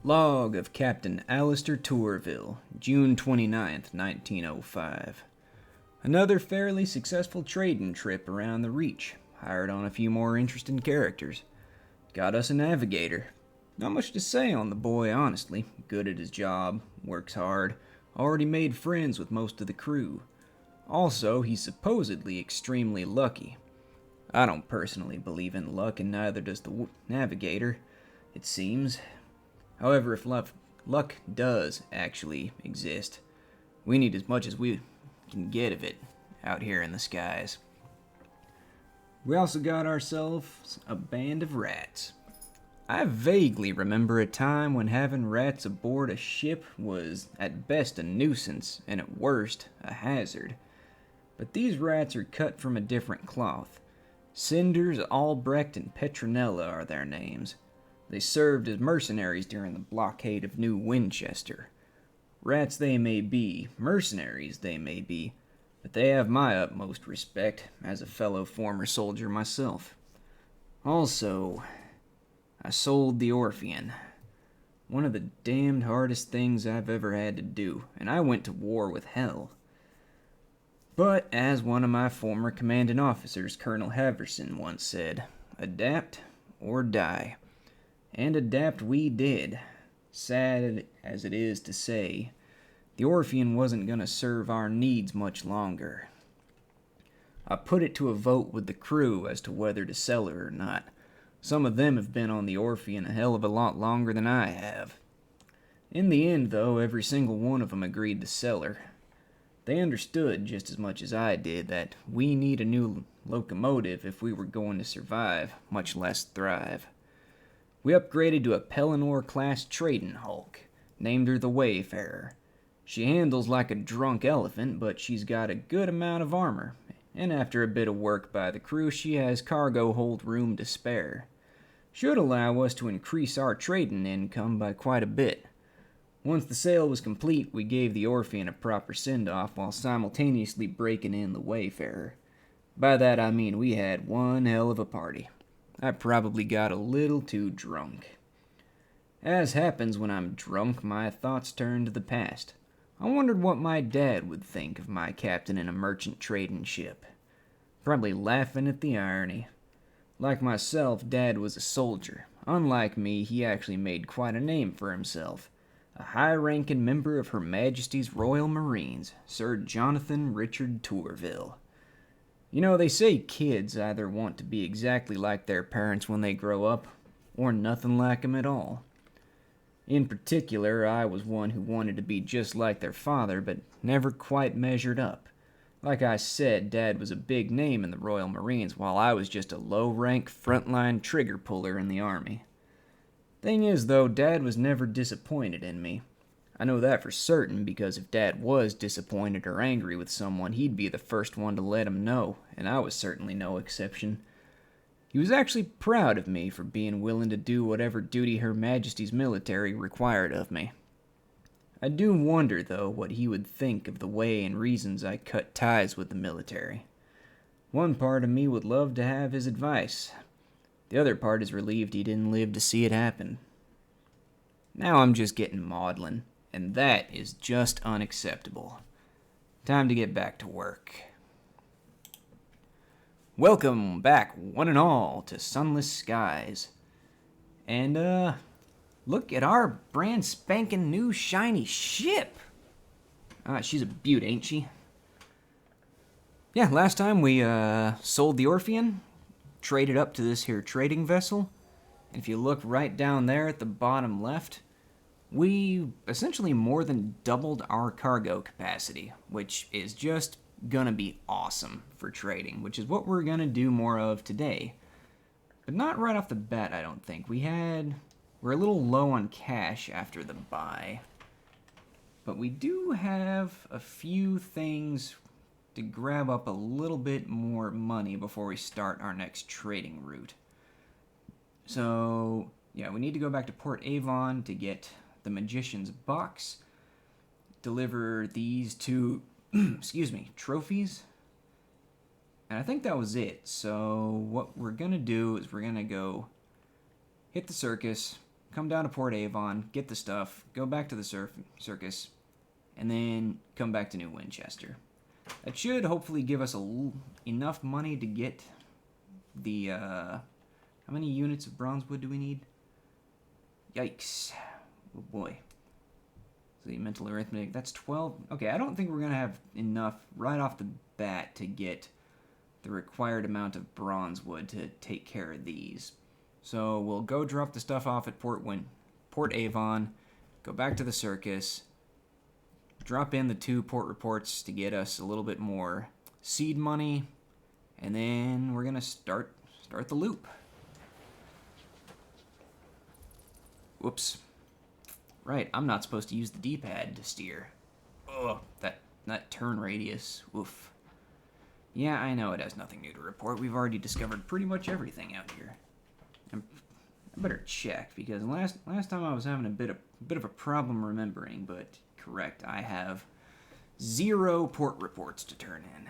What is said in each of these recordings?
Log of Captain Alistair Tourville, June 29th, 1905. Another fairly successful trading trip around the Reach. Hired on a few more interesting characters. Got us a navigator. Not much to say on the boy, honestly. Good at his job, works hard, already made friends with most of the crew. Also, he's supposedly extremely lucky. I don't personally believe in luck, and neither does the navigator, it seems. However, if luck does actually exist, we need as much as we can get of it out here in the skies. We also got ourselves a band of rats. I vaguely remember a time when having rats aboard a ship was at best a nuisance and at worst a hazard. But these rats are cut from a different cloth. Cinders, Albrecht, and Petronella are their names. They served as mercenaries during the blockade of New Winchester. Rats they may be, mercenaries they may be, but they have my utmost respect as a fellow former soldier myself. Also, I sold the Orphean. One of the damned hardest things I've ever had to do, and I went to war with hell. But, as one of my former commanding officers, Colonel Haverson, once said, adapt or die. And adapt we did. Sad as it is to say, the Orphean wasn't going to serve our needs much longer. I put it to a vote with the crew as to whether to sell her or not. Some of them have been on the Orphean a hell of a lot longer than I have. In the end, though, every single one of them agreed to sell her. They understood, just as much as I did, that we need a new locomotive if we were going to survive, much less thrive. We upgraded to a Pellinor-class trading hulk, named her the Wayfarer. She handles like a drunk elephant, but she's got a good amount of armor, and after a bit of work by the crew, she has cargo hold room to spare. Should allow us to increase our trading income by quite a bit. Once the sale was complete, we gave the Orphean a proper send-off while simultaneously breaking in the Wayfarer. By that I mean we had one hell of a party. I probably got a little too drunk. As happens when I'm drunk, my thoughts turn to the past. I wondered what my dad would think of my captain in a merchant trading ship. Probably laughing at the irony. Like myself, Dad was a soldier. Unlike me, he actually made quite a name for himself. A high-ranking member of Her Majesty's Royal Marines, Sir Jonathan Richard Tourville. You know, they say kids either want to be exactly like their parents when they grow up, or nothing like them at all. In particular, I was one who wanted to be just like their father, but never quite measured up. Like I said, Dad was a big name in the Royal Marines, while I was just a low-rank frontline trigger puller in the Army. Thing is, though, Dad was never disappointed in me. I know that for certain, because if Dad was disappointed or angry with someone, he'd be the first one to let him know, and I was certainly no exception. He was actually proud of me for being willing to do whatever duty Her Majesty's military required of me. I do wonder, though, what he would think of the way and reasons I cut ties with the military. One part of me would love to have his advice. The other part is relieved he didn't live to see it happen. Now I'm just getting maudlin, and that is just unacceptable. Time to get back to work. Welcome back, one and all, to Sunless Skies. And, look at our brand spanking new shiny ship. She's a beaut, ain't she? Yeah, last time we, sold the Orphean, traded up to this here trading vessel. And if you look right down there at the bottom left, we essentially more than doubled our cargo capacity, which is just gonna be awesome for trading, which is what we're gonna do more of today. But not right off the bat, I don't think. We're a little low on cash after the buy. But we do have a few things to grab up a little bit more money before we start our next trading route. So, yeah, we need to go back to Port Avon to get the Magician's Box, deliver these two trophies, and I think that was it. So what we're gonna do is we're gonna go hit the circus, come down to Port Avon, get the stuff, go back to the circus, and then come back to New Winchester. That should hopefully give us enough money to get the, how many units of bronze wood do we need? Yikes. Oh boy. The mental arithmetic, that's 12. Okay, I don't think we're going to have enough right off the bat to get the required amount of bronze wood to take care of these. So we'll go drop the stuff off at Port Avon, go back to the circus, drop in the 2 port reports to get us a little bit more seed money, and then we're going to start the loop. Whoops. Right, I'm not supposed to use the D-pad to steer. Ugh, that turn radius. Oof. Yeah, I know it has nothing new to report. We've already discovered pretty much everything out here. I better check, because last time I was having a bit of a problem remembering, but correct, I have 0 port reports to turn in.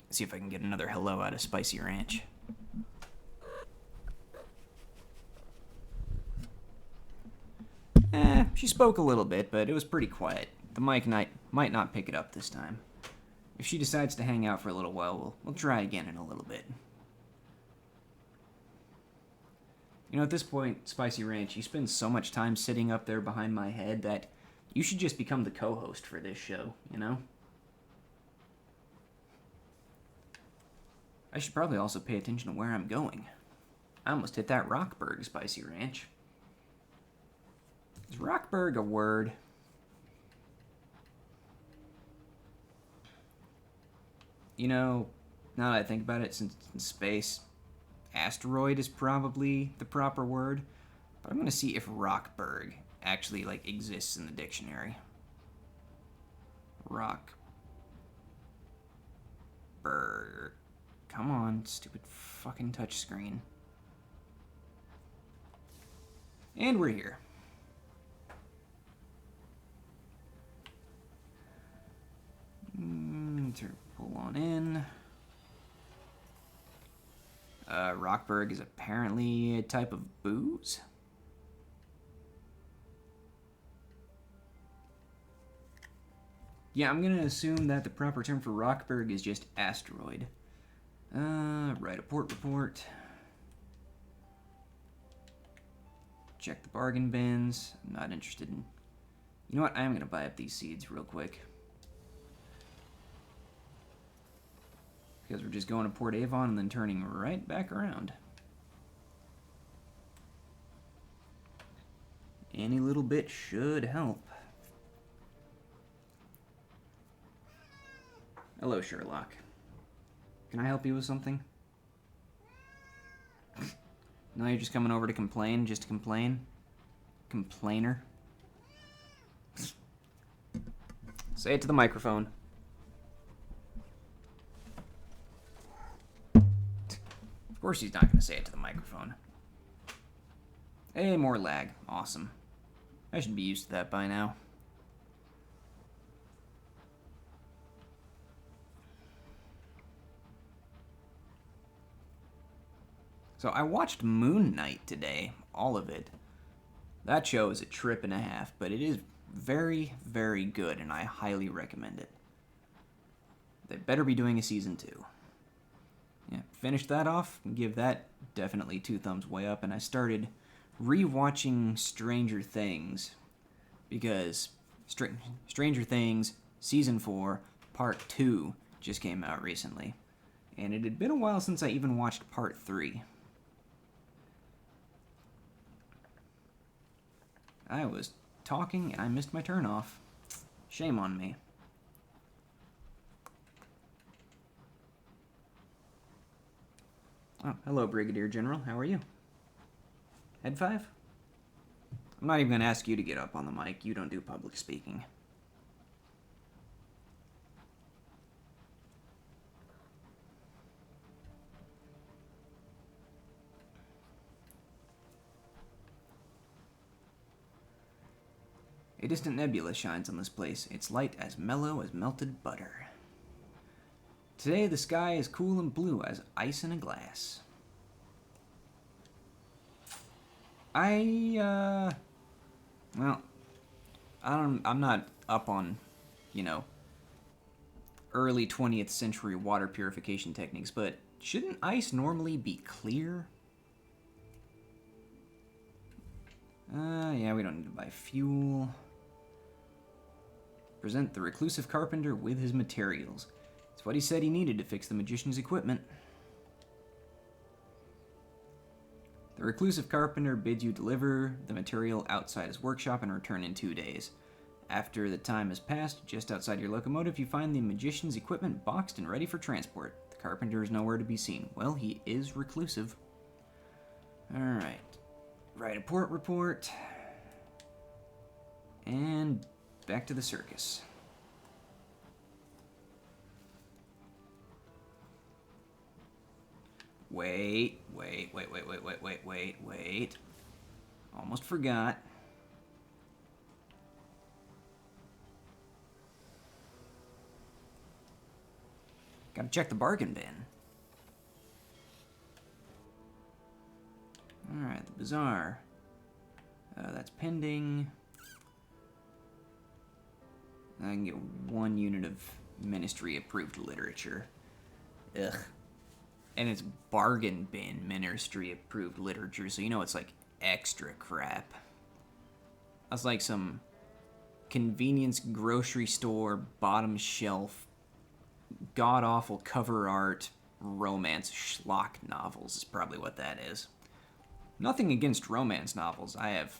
See if I can get another hello out of Spicy Ranch. She spoke a little bit, but it was pretty quiet. The mic might not pick it up this time. If she decides to hang out for a little while, we'll try again in a little bit. You know, at this point, Spicy Ranch, you spend so much time sitting up there behind my head that you should just become the co-host for this show, you know? I should probably also pay attention to where I'm going. I almost hit that Rockburg, Spicy Ranch. Is Rockburg a word? You know, now that I think about it, since it's in space, asteroid is probably the proper word. But I'm going to see if Rockburg actually, exists in the dictionary. Rockburg. Come on, stupid fucking touchscreen. And we're here. Pull on in. Rockburg is apparently a type of booze. Yeah, I'm gonna assume that the proper term for Rockburg is just asteroid. Write a port report. Check the bargain bins. I'm not interested in... You know what? I am gonna buy up these seeds real quick. Because we're just going to Port Avon and then turning right back around. Any little bit should help. Hello, Sherlock. Can I help you with something? No, you're just coming over to complain, just to complain? Complainer? Say it to the microphone. Of course he's not going to say it to the microphone. Hey, more lag. Awesome. I should be used to that by now. So I watched Moon Knight today, all of it. That show is a trip and a half, but it is very, very good, and I highly recommend it. They better be doing a season 2. Yeah, finished that off, give that definitely 2 thumbs way up, and I started re-watching Stranger Things, because Stranger Things Season 4 Part 2 just came out recently, and it had been a while since I even watched Part 3. I was talking and I missed my turn off. Shame on me. Oh, hello, Brigadier General. How are you? Head 5? I'm not even going to ask you to get up on the mic. You don't do public speaking. A distant nebula shines on this place, its light as mellow as melted butter. Today the sky is cool and blue as ice in a glass. I'm not up on, early 20th century water purification techniques, but shouldn't ice normally be clear? Yeah, we don't need to buy fuel. Present the reclusive carpenter with his materials. It's what he said he needed to fix the magician's equipment. The reclusive carpenter bids you deliver the material outside his workshop and return in 2 days. After the time has passed, just outside your locomotive, you find the magician's equipment boxed and ready for transport. The carpenter is nowhere to be seen. Well, he is reclusive. Alright. Write a port report. And back to the circus. Wait. Almost forgot. Gotta check the bargain bin. Alright, the bazaar. That's pending. I can get 1 unit of ministry-approved literature. Ugh. And it's bargain bin ministry-approved literature, so you know it's like extra crap. That's like some convenience grocery store, bottom shelf, god-awful cover art, romance schlock novels is probably what that is. Nothing against romance novels. I have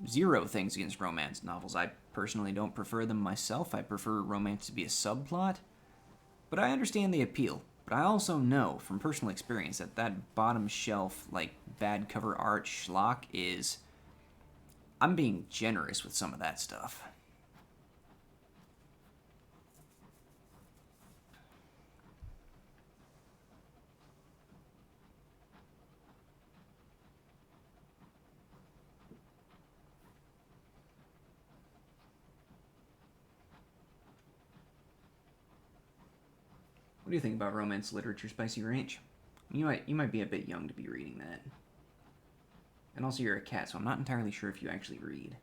0 things against romance novels. I personally don't prefer them myself. I prefer romance to be a subplot. But I understand the appeal. But I also know from personal experience that that bottom shelf, like, bad cover art schlock is... I'm being generous with some of that stuff. What do you think about romance literature, Spicy Ranch? You might be a bit young to be reading that. And also you're a cat, so I'm not entirely sure if you actually read.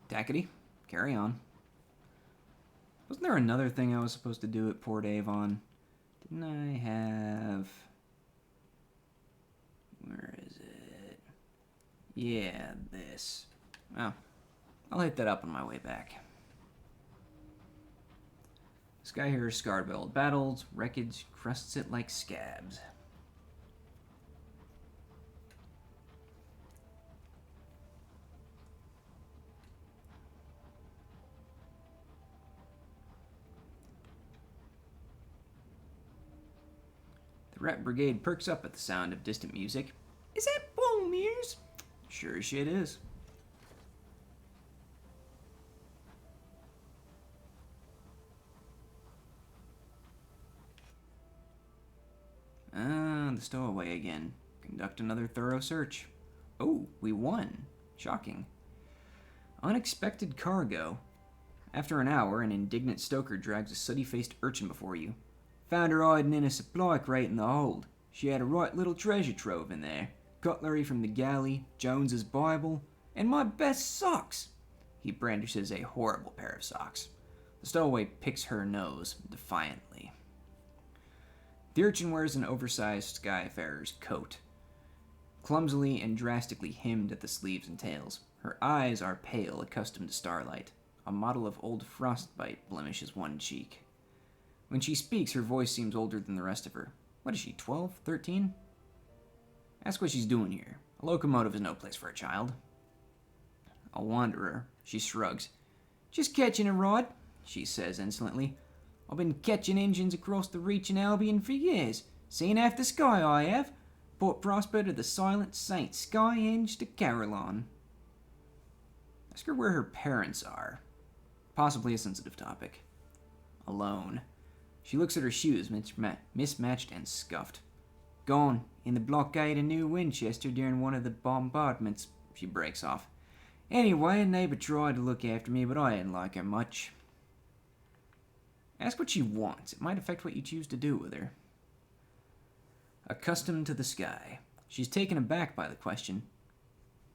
Tackety, carry on. Wasn't there another thing I was supposed to do at Port Avon? Didn't I have... Where is it? Yeah, this. Oh, I'll hit that up on my way back. This guy here is scarred by old battles. Wreckage crusts it like scabs. The Rat Brigade perks up at the sound of distant music. Is that Bull Mears? Sure as shit is. The stowaway again. Conduct another thorough search. Oh, we won. Shocking. Unexpected cargo. After an hour, an indignant stoker drags a sooty-faced urchin before you. Found her hiding in a supply crate in the hold. She had a right little treasure trove in there. Cutlery from the galley, Jones's Bible, and my best socks. He brandishes a horrible pair of socks. The stowaway picks her nose defiantly. The urchin wears an oversized skyfarer's coat, clumsily and drastically hemmed at the sleeves and tails. Her eyes are pale, accustomed to starlight. A model of old frostbite blemishes one cheek. When she speaks, her voice seems older than the rest of her. What is she, 12, 13? Ask what she's doing here. A locomotive is no place for a child. A wanderer. She shrugs. Just catching a ride, she says insolently. I've been catching engines across the reach in Albion for years. Seen half the sky I have. Port Prosper to the Silent Saint, Skyhenge to Caroline. Ask her where her parents are. Possibly a sensitive topic. Alone. She looks at her shoes, mismatched and scuffed. Gone in the blockade of New Winchester during one of the bombardments, she breaks off. Anyway, a neighbor tried to look after me, but I didn't like her much. Ask what she wants. It might affect what you choose to do with her. Accustomed to the sky. She's taken aback by the question.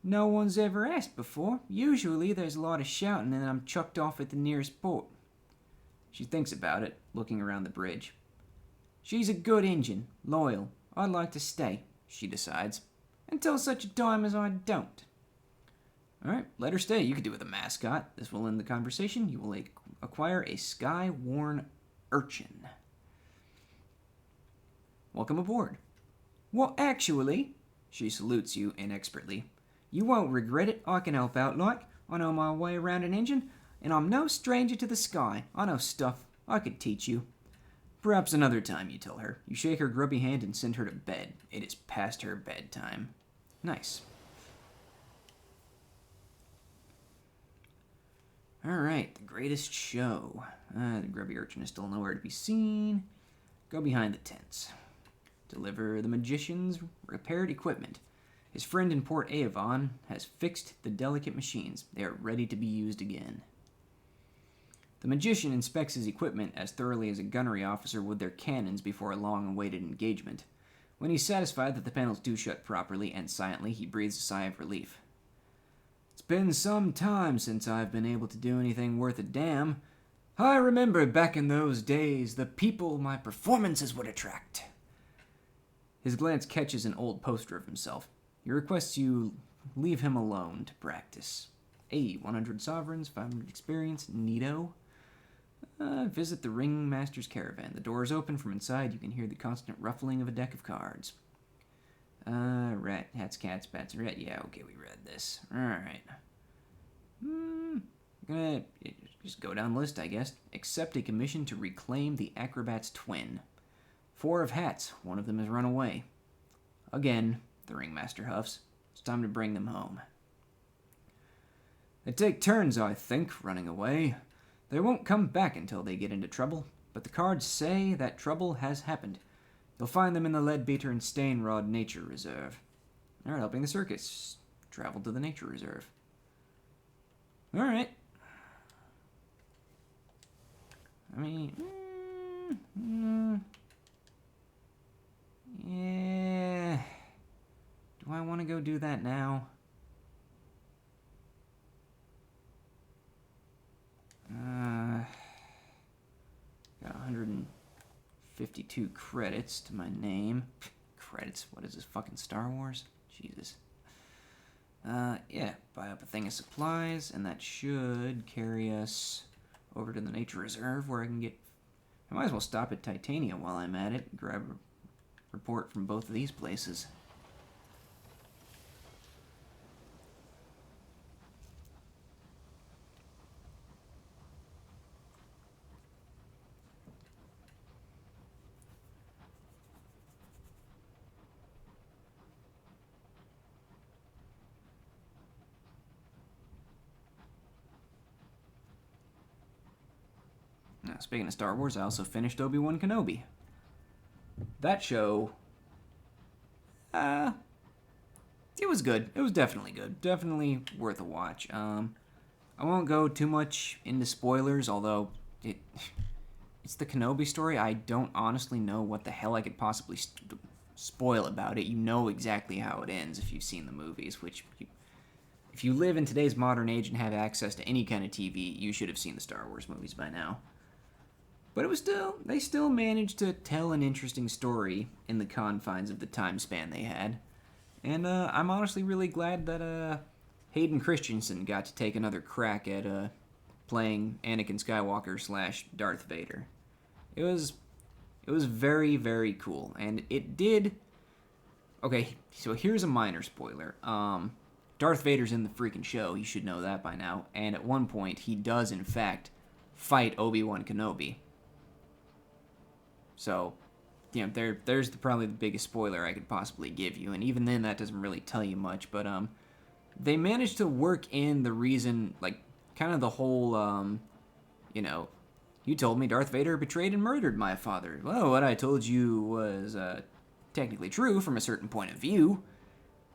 No one's ever asked before. Usually there's a lot of shouting and I'm chucked off at the nearest port. She thinks about it, looking around the bridge. She's a good Injun, loyal. I'd like to stay, she decides, until such a time as I don't. Alright, let her stay. You could do with a mascot. This will end the conversation. You will acquire a sky-worn urchin. Welcome aboard. Well, actually, she salutes you inexpertly. You won't regret it. I can help out, like. I know my way around an engine, and I'm no stranger to the sky. I know stuff. I could teach you. Perhaps another time, you tell her. You shake her grubby hand and send her to bed. It is past her bedtime. Nice. Alright, the greatest show. The grubby urchin is still nowhere to be seen. Go behind the tents. Deliver the magician's repaired equipment. His friend in Port Avon has fixed the delicate machines. They are ready to be used again. The magician inspects his equipment as thoroughly as a gunnery officer would their cannons before a long-awaited engagement. When he's satisfied that the panels do shut properly and silently, he breathes a sigh of relief. It's been some time since I've been able to do anything worth a damn. I remember back in those days, the people my performances would attract. His glance catches an old poster of himself. He requests you leave him alone to practice. 100 sovereigns, 500 experience, neato. Visit the ringmaster's caravan. The door is open from inside. You can hear the constant ruffling of a deck of cards. Rat, hats, cats, bats, rat. Yeah, okay, we read this. Alright. Gonna just go down the list, I guess. Accept a commission to reclaim the acrobat's twin. 4 of hats. One of them has run away. Again, the ringmaster huffs. It's time to bring them home. They take turns, I think, running away. They won't come back until they get into trouble, but the cards say that trouble has happened. You'll find them in the Leadbeater and Stainrod Nature Reserve. Alright, helping the circus. Travel to the Nature Reserve. Alright. I mean... yeah... Do I want to go do that now? Got 152 credits to my name. Credits? What is this, fucking Star Wars? Jesus. Yeah, buy up a thing of supplies, and that should carry us over to the Nature Reserve, where I can get... I might as well stop at Titania while I'm at it, grab a report from both of these places. Now, speaking of Star Wars, I also finished Obi-Wan Kenobi. That show... it was good. It was definitely good. Definitely worth a watch. I won't go too much into spoilers, although it's the Kenobi story. I don't honestly know what the hell I could possibly spoil about it. You know exactly how it ends if you've seen the movies, which... if you live in today's modern age and have access to any kind of TV, you should have seen the Star Wars movies by now. But it was they still managed to tell an interesting story in the confines of the time span they had. And I'm honestly really glad that Hayden Christensen got to take another crack at playing Anakin Skywalker / Darth Vader. It was very, very cool. And it did... Okay, so here's a minor spoiler. Darth Vader's in the freaking show. You should know that by now. And at one point, he does, in fact, fight Obi-Wan Kenobi. So, you know, there's probably the biggest spoiler I could possibly give you. And even then, that doesn't really tell you much. But they managed to work in the reason, like, kind of the whole, you know, You told me Darth Vader betrayed and murdered my father. Well, what I told you was technically true from a certain point of view.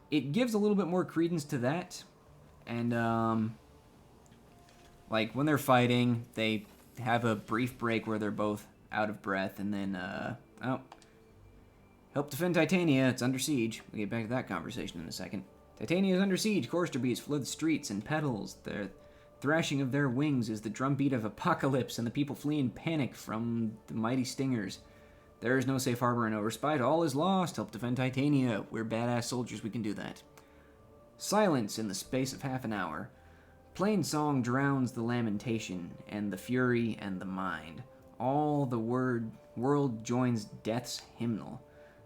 It gives a little bit more credence to that. And, like, when they're fighting, they have a brief break where they're both out of breath, and then, help defend Titania, it's under siege. We'll get back to that conversation in a second. Titania is under siege, chorister bees flood the streets and petals. The thrashing of their wings is the drumbeat of apocalypse, and the people flee in panic from the mighty stingers. There is no safe harbor and no respite, all is lost. Help defend Titania. We're badass soldiers, we can do that. Silence in the space of half an hour. Plain song drowns the lamentation, and the fury and the mind. All the world joins death's hymnal.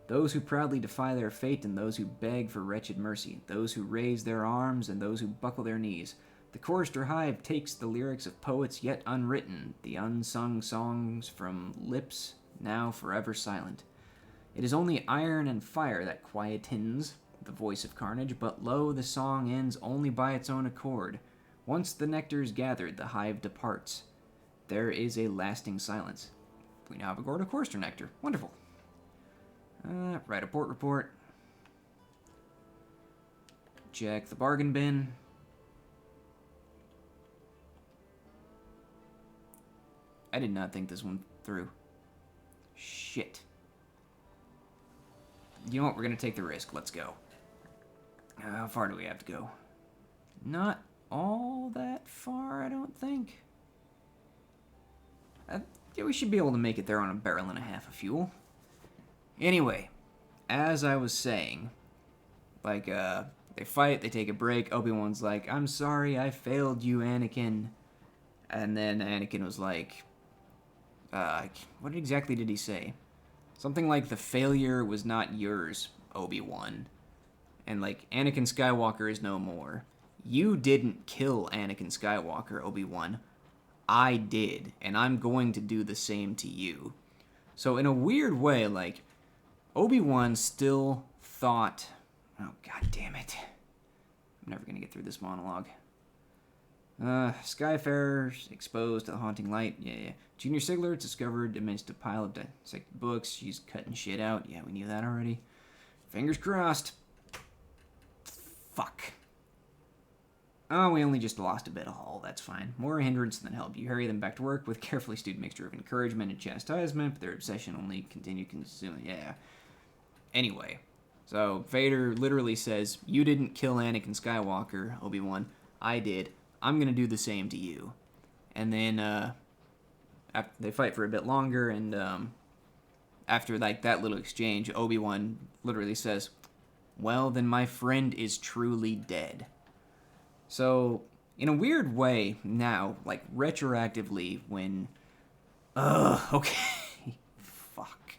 Those who proudly defy their fate and those who beg for wretched mercy. Those who raise their arms and those who buckle their knees. The chorister hive takes the lyrics of poets yet unwritten, the unsung songs from lips now forever silent. It is only iron and fire that quietens the voice of carnage, but lo, the song ends only by its own accord. Once the nectar's gathered, the hive departs. There is a lasting silence. We now have a gourd of chorister nectar. Wonderful. Write a port report. Check the bargain bin. I did not think this one through. Shit. You know what? We're going to take the risk. Let's go. How far do we have to go? Not all that far, I don't think. Yeah, we should be able to make it there on a barrel and a half of fuel. Anyway, as I was saying, like, they fight, they take a break. Obi-Wan's like, I'm sorry, I failed you, Anakin. And then Anakin was like, what exactly did he say? Something like, the failure was not yours, Obi-Wan. And, like, Anakin Skywalker is no more. You didn't kill Anakin Skywalker, Obi-Wan. I did, and I'm going to do the same to you. So, in a weird way, like, Obi-Wan still thought... Oh, god damn it. I'm never going to get through this monologue. Skyfarers exposed to the haunting light. Yeah. Junior Sigler discovered amidst a pile of dissected books. She's cutting shit out. Yeah, we knew that already. Fingers crossed. Fuck. Oh, we only just lost a bit of hull. That's fine. More hindrance than help. You hurry them back to work with carefully stewed mixture of encouragement and chastisement, but their obsession only continue consuming. Yeah. Anyway. So, Vader literally says, you didn't kill Anakin Skywalker, Obi-Wan. I did. I'm going to do the same to you. And then, after they fight for a bit longer, and after, like, that little exchange, Obi-Wan literally says, well, then my friend is truly dead. So, in a weird way, now, like, retroactively, when... okay. Fuck.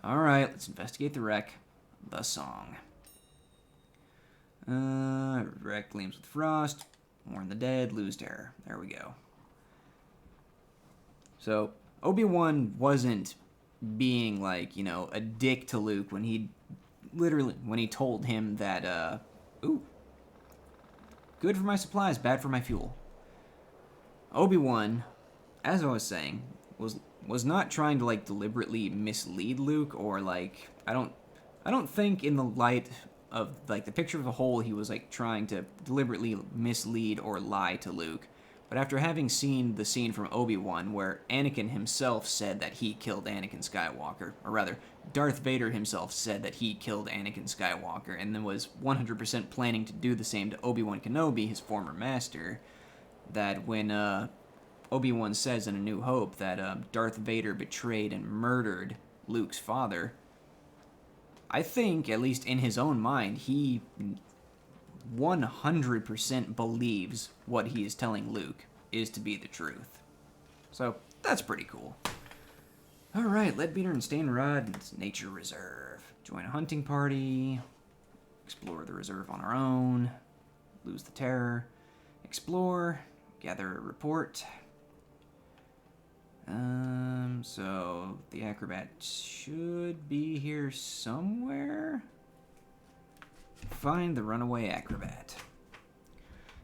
Alright, let's investigate the wreck. The song. Wreck gleams with frost. Mourn the dead, lose terror. There we go. So, Obi-Wan wasn't being, like, you know, a dick to Luke when he told him that, good for my supplies, bad for my fuel. Obi-Wan, as I was saying, was not trying to, like, deliberately mislead Luke, or, like, I don't think in the light of, like, the picture of the whole, he was, like, trying to deliberately mislead or lie to Luke. But after having seen the scene from Obi-Wan where Anakin himself said that he killed Anakin Skywalker, or rather, Darth Vader himself said that he killed Anakin Skywalker, and then was 100% planning to do the same to Obi-Wan Kenobi, his former master, that when Obi-Wan says in A New Hope that Darth Vader betrayed and murdered Luke's father, I think, at least in his own mind, he 100% believes what he is telling Luke is to be the truth. So, that's pretty cool. Alright, Leadbeater and Stainrod, it's Nature Reserve. Join a hunting party. Explore the reserve on our own. Lose the terror. Explore. Gather a report. So the acrobat should be here somewhere. Find the runaway acrobat.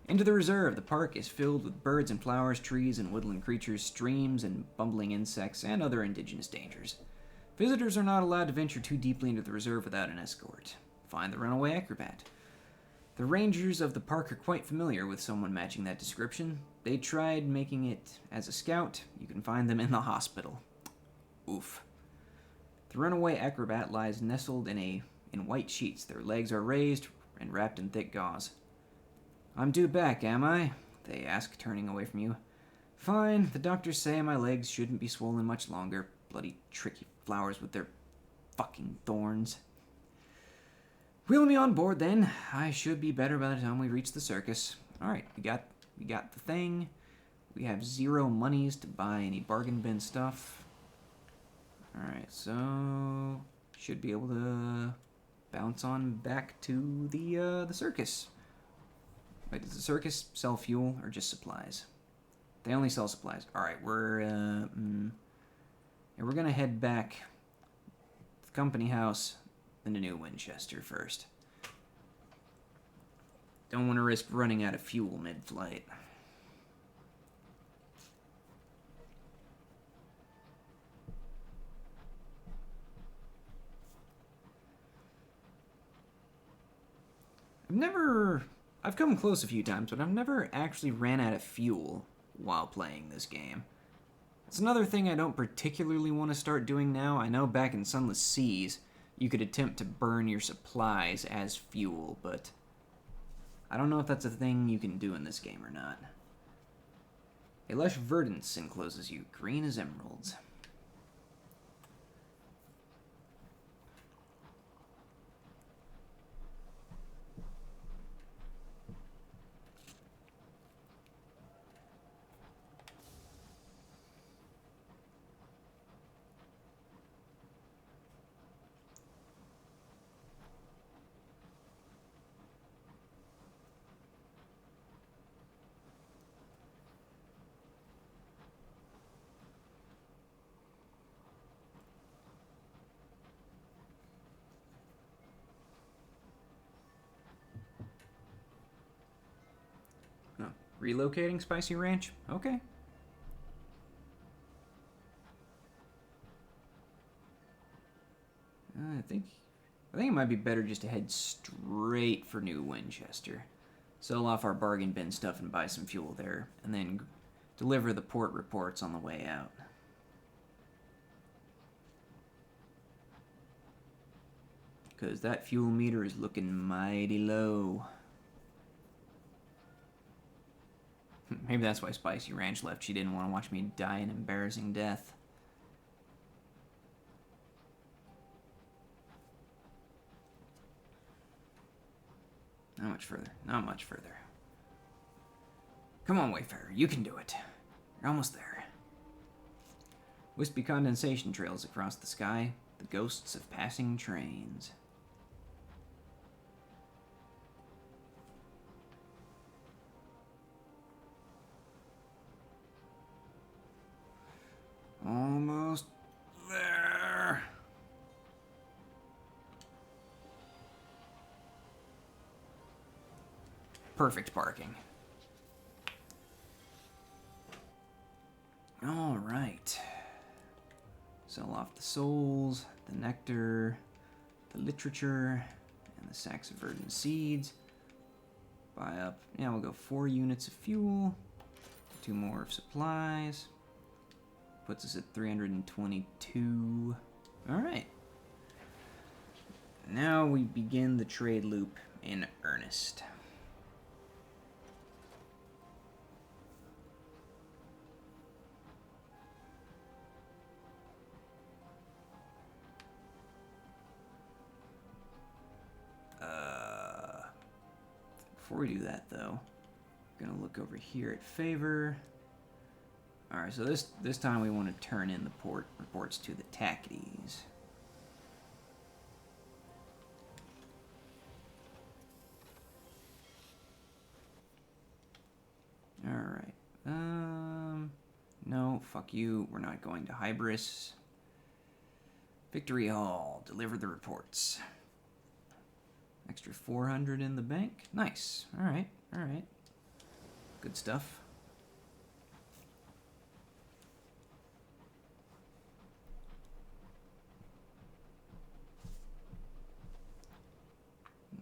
Into the reserve. The park is filled with birds and flowers, trees and woodland creatures, streams and bumbling insects, and other indigenous dangers. Visitors are not allowed to venture too deeply into the reserve without an escort. Find the Runaway Acrobat. The rangers of the park are quite familiar with someone matching that description. They tried making it as a scout. You can find them in the hospital. Oof. The Runaway Acrobat lies nestled in white sheets. Their legs are raised and wrapped in thick gauze. I'm due back, am I? They ask, turning away from you. Fine. The doctors say my legs shouldn't be swollen much longer. Bloody tricky flowers with their fucking thorns. Wheel me on board, then. I should be better by the time we reach the circus. Alright, we got the thing. We have 0 monies to buy any bargain bin stuff. Alright, so should be able to bounce on back to the circus. Wait, does the circus sell fuel or just supplies? They only sell supplies. Alright, we're gonna head back to the company house and to New Winchester first. Don't want to risk running out of fuel mid-flight. I've come close a few times, but I've never actually ran out of fuel while playing this game. It's another thing I don't particularly want to start doing now. I know back in Sunless Seas, you could attempt to burn your supplies as fuel, but I don't know if that's a thing you can do in this game or not. A lush verdance encloses you, green as emeralds. Oh, relocating Spicy Ranch? Okay. I think it might be better just to head straight for New Winchester. Sell off our bargain bin stuff and buy some fuel there, and then deliver the port reports on the way out. Because that fuel meter is looking mighty low. Maybe that's why Spicy Ranch left. She didn't want to watch me die an embarrassing death. Not much further. Not much further. Come on, Wayfarer. You can do it. You're almost there. Wispy condensation trails across the sky. The ghosts of passing trains. Almost there. Perfect parking. All right. Sell off the souls, the nectar, the literature, and the sacks of verdant seeds. Buy up. Yeah, we'll go 4 units of fuel, 2 more of supplies. Puts us at 322. All right. Now we begin the trade loop in earnest. Before we do that, though, I'm gonna look over here at favor. All right, so this time we want to turn in the port reports to the Tackities. All right. No, fuck you. We're not going to Hybris. Victory Hall. Deliver the reports. Extra 400 in the bank. Nice. All right. All right. Good stuff.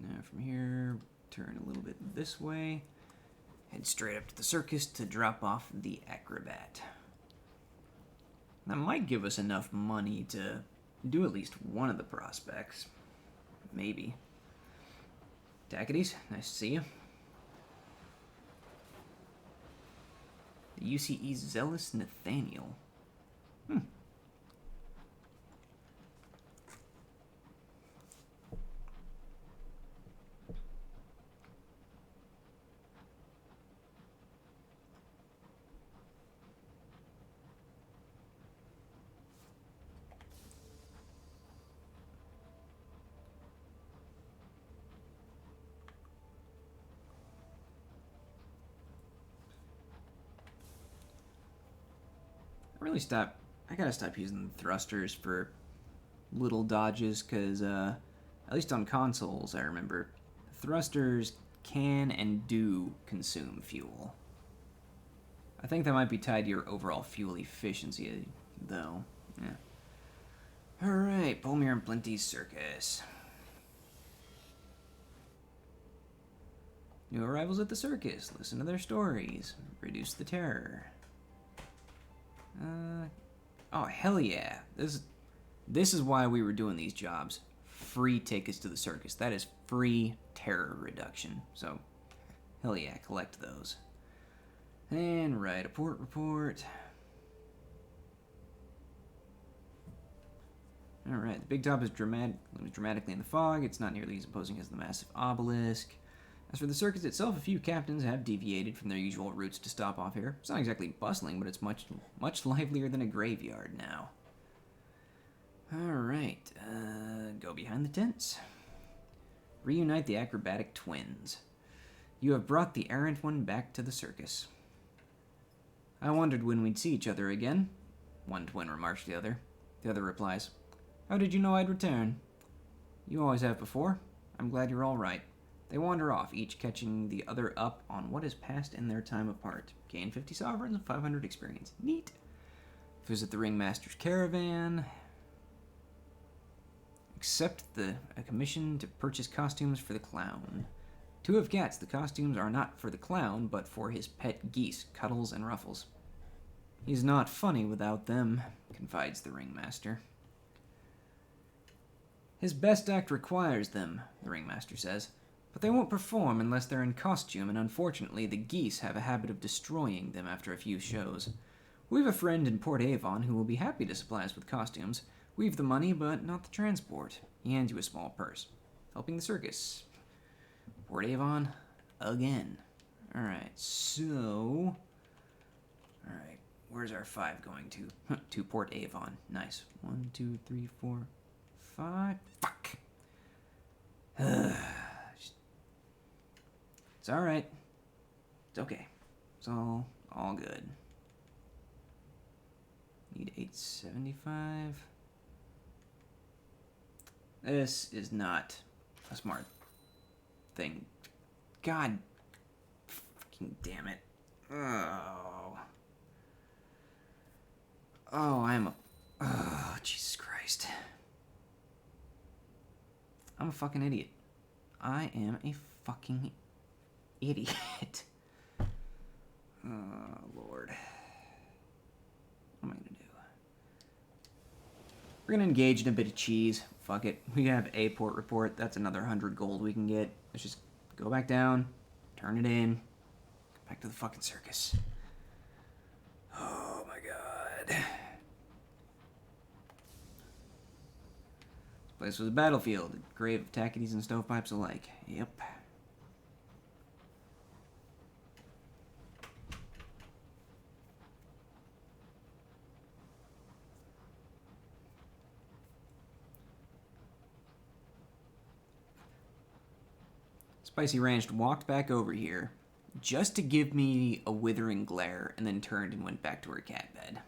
Now from here, turn a little bit this way. Head straight up to the circus to drop off the acrobat. That might give us enough money to do at least one of the prospects. Maybe. Tackities, nice to see you. The UCE Zealous Nathaniel. I gotta stop using the thrusters for little dodges, because at least on consoles, I remember, thrusters can and do consume fuel. I think that might be tied to your overall fuel efficiency, though. Yeah. Alright, Polmir and Plenty's circus. New arrivals at the circus. Listen to their stories. Reduce the terror. Oh, hell yeah. This is why we were doing these jobs. Free tickets to the circus. That is free terror reduction. So, hell yeah, collect those. And write a port report. Alright, the big top is dramatically in the fog. It's not nearly as imposing as the massive obelisk. As for the circus itself, a few captains have deviated from their usual routes to stop off here. It's not exactly bustling, but it's much livelier than a graveyard now. Alright, go behind the tents. Reunite the acrobatic twins. You have brought the errant one back to the circus. I wondered when we'd see each other again, one twin remarks to the other. The other replies, How did you know I'd return? You always have before. I'm glad you're all right. They wander off, each catching the other up on what has passed in their time apart. Gain 50 sovereigns and 500 experience. Neat. Visit the ringmaster's caravan. Accept a commission to purchase costumes for the clown. Two have cats. The costumes are not for the clown, but for his pet geese, Cuddles and Ruffles. He's not funny without them, confides the ringmaster. His best act requires them, the ringmaster says. But they won't perform unless they're in costume, and unfortunately the geese have a habit of destroying them after a few shows. We've a friend in Port Avon who will be happy to supply us with costumes. We've the money, but not the transport. He hands you a small purse. Helping the circus. Port Avon, again. Alright, so... Alright, where's our 5 going to? To Port Avon. Nice. 1, 2, 3, 4, 5... Fuck! It's alright. It's okay. It's all good. Need 875. This is not a smart thing. God fucking damn it. Oh. Oh, oh, Jesus Christ. I'm a fucking idiot. I am a fucking idiot. Oh, Lord. What am I gonna do? We're gonna engage in a bit of cheese. Fuck it. We have a port report. That's another 100 gold we can get. Let's just go back down, turn it in, go back to the fucking circus. Oh my god. This place was a battlefield, a grave of tackities and stovepipes alike. Yep. Spicy Ranch walked back over here just to give me a withering glare and then turned and went back to her cat bed.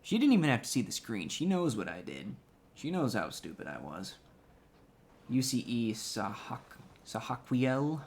She didn't even have to see the screen. She knows what I did. She knows how stupid I was. UCE Sahaquiel.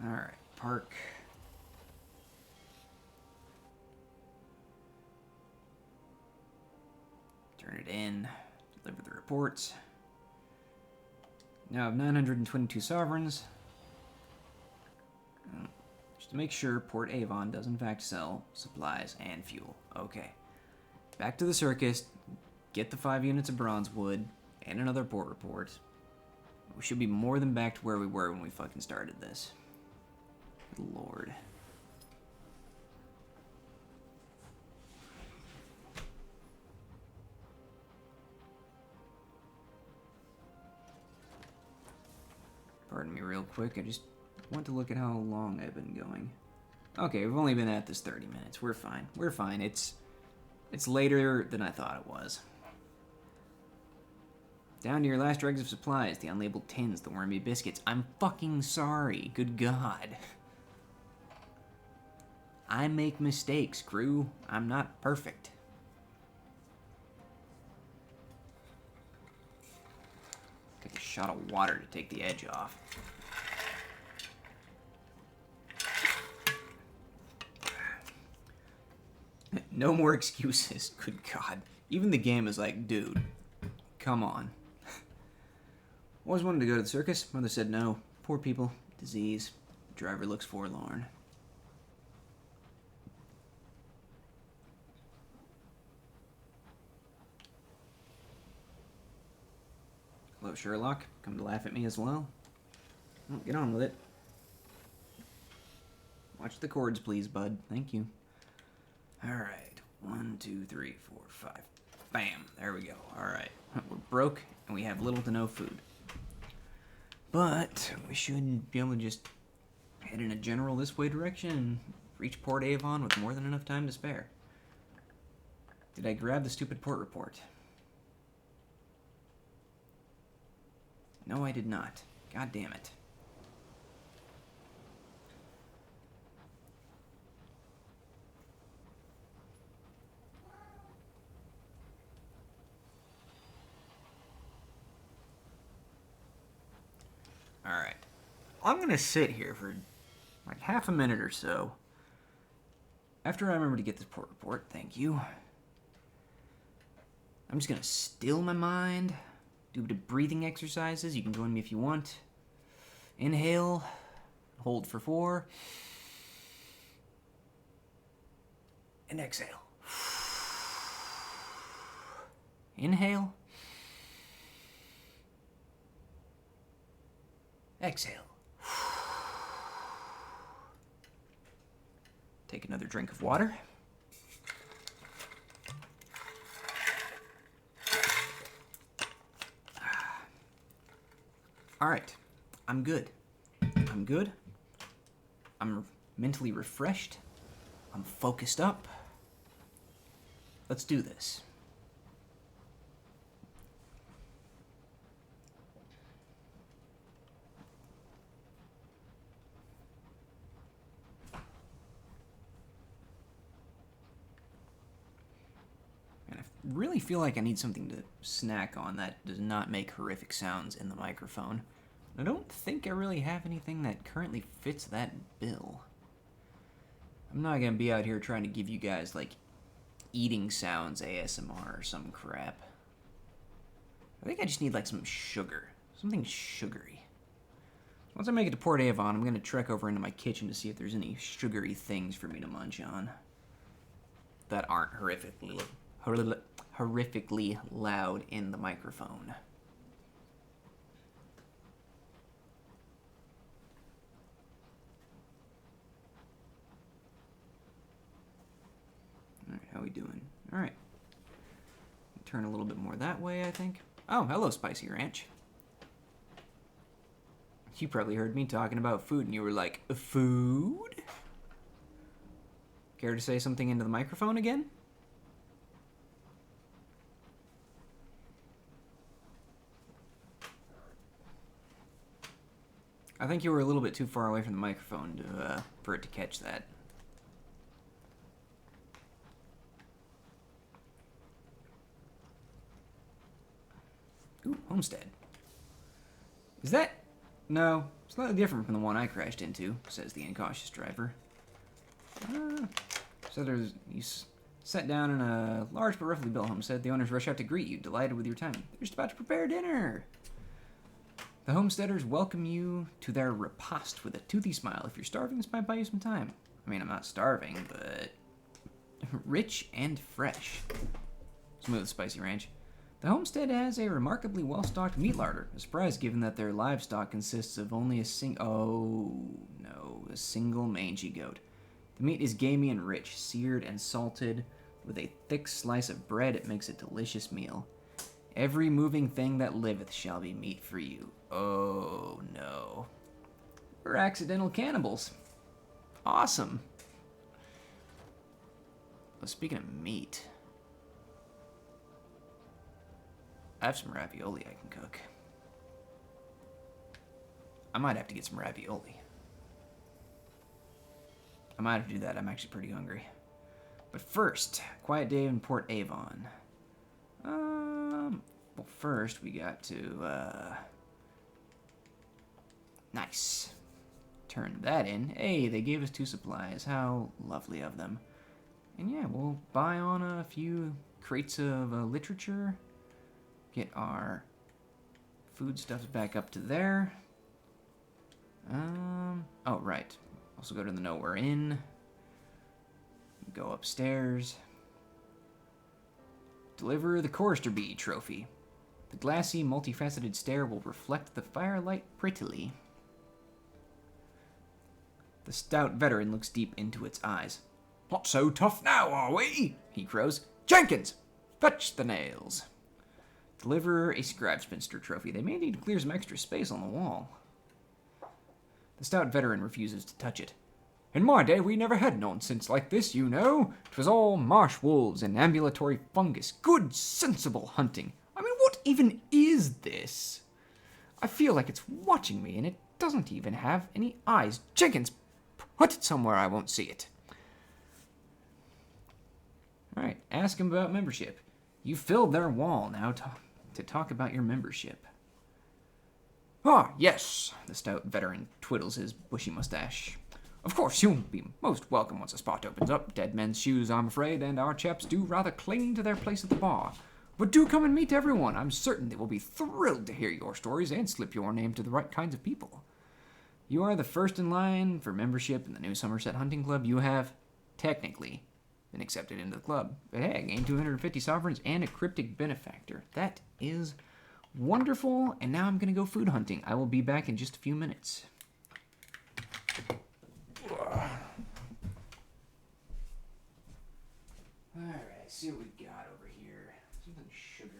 Alright, park. Turn it in. Deliver the reports. Now I have 922 sovereigns. Just to make sure, Port Avon does in fact sell supplies and fuel. Okay. Back to the circus. Get the 5 units of bronze wood and another port report. We should be more than back to where we were when we fucking started this. Good Lord. Pardon me real quick, I just want to look at how long I've been going. Okay, we've only been at this 30 minutes. We're fine. We're fine. It's later than I thought it was. Down to your last dregs of supplies, the unlabeled tins, the wormy biscuits. I'm fucking sorry. Good God. I make mistakes, crew. I'm not perfect. Take a shot of water to take the edge off. No more excuses. Good God. Even the game is like, dude, come on. Always wanted to go to the circus. Mother said no. Poor people. Disease. Driver looks forlorn. Hello, Sherlock. Come to laugh at me as well? Well, get on with it. Watch the chords, please, bud. Thank you. Alright. 1, 2, 3, 4, 5. Bam. There we go. Alright. We're broke, and we have little to no food. But we should be able to just head in a general this way direction and reach Port Avon with more than enough time to spare. Did I grab the stupid port report? No, I did not. God damn it. Alright. I'm going to sit here for like half a minute or so. After I remember to get this port report, thank you. I'm just going to still my mind. Do a bit of breathing exercises. You can join me if you want. Inhale. Hold for 4. And exhale. Inhale. Exhale. Take another drink of water. All right, I'm good. I'm good. I'm mentally refreshed. I'm focused up. Let's do this. Really feel like I need something to snack on that does not make horrific sounds in the microphone. I don't think I really have anything that currently fits that bill. I'm not gonna be out here trying to give you guys like eating sounds ASMR or some crap. I think I just need like some sugar. Something sugary. Once I make it to Port Avon, I'm gonna trek over into my kitchen to see if there's any sugary things for me to munch on that aren't horrifically loud in the microphone. Alright, how we doing? Alright. Turn a little bit more that way, I think. Oh, hello, Spicy Ranch. You probably heard me talking about food and you were like, food? Care to say something into the microphone again? I think you were a little bit too far away from the microphone to, for it to catch that. Ooh, homestead. Is that... No. Slightly different from the one I crashed into, says the incautious driver. So you sat down in a large but roughly built homestead. The owners rush out to greet you, delighted with your time. They're just about to prepare dinner. The homesteaders welcome you to their repast with a toothy smile. If you're starving, this might buy you some time. I mean, I'm not starving, but... Rich and fresh. Smooth, spicy ranch. The homestead has a remarkably well-stocked meat larder. A surprise given that their livestock consists of only a single mangy goat. The meat is gamey and rich, seared and salted. With a thick slice of bread, it makes a delicious meal. Every moving thing that liveth shall be meat for you. Oh, no. We're accidental cannibals. Awesome. Well, speaking of meat, I have some ravioli I can cook. I might have to get some ravioli. I might have to do that. I'm actually pretty hungry. But first, quiet day in Port Avon. Well, first we got to, nice. Turn that in. Hey, they gave us 2 supplies. How lovely of them. And yeah, we'll buy on a few crates of literature. Get our foodstuffs back up to there. Oh, right. Also go to the note we're in. Go upstairs. Deliver the Chorister Bee trophy. The glassy, multifaceted stare will reflect the firelight prettily. The stout veteran looks deep into its eyes. Not so tough now, are we? He crows. Jenkins, fetch the nails. Deliver a scribe spinster trophy. They may need to clear some extra space on the wall. The stout veteran refuses to touch it. In my day, we never had nonsense like this, you know. 'Twas all marsh wolves and ambulatory fungus. Good, sensible hunting. I mean, what even is this? I feel like it's watching me, and it doesn't even have any eyes. Jenkins, put it somewhere I won't see it. All right, ask him about membership. You filled their wall now to talk about your membership. Ah, yes, the stout veteran twiddles his bushy mustache. Of course, you'll be most welcome once a spot opens up. Dead men's shoes, I'm afraid, and our chaps do rather cling to their place at the bar. But do come and meet everyone. I'm certain they will be thrilled to hear your stories and slip your name to the right kinds of people. You are the first in line for membership in the New Somerset Hunting Club. You have, technically, been accepted into the club. But hey, I gained 250 sovereigns and a cryptic benefactor. That is wonderful, and now I'm going to go food hunting. I will be back in just a few minutes. Alright, see what we got over here. Something sugary.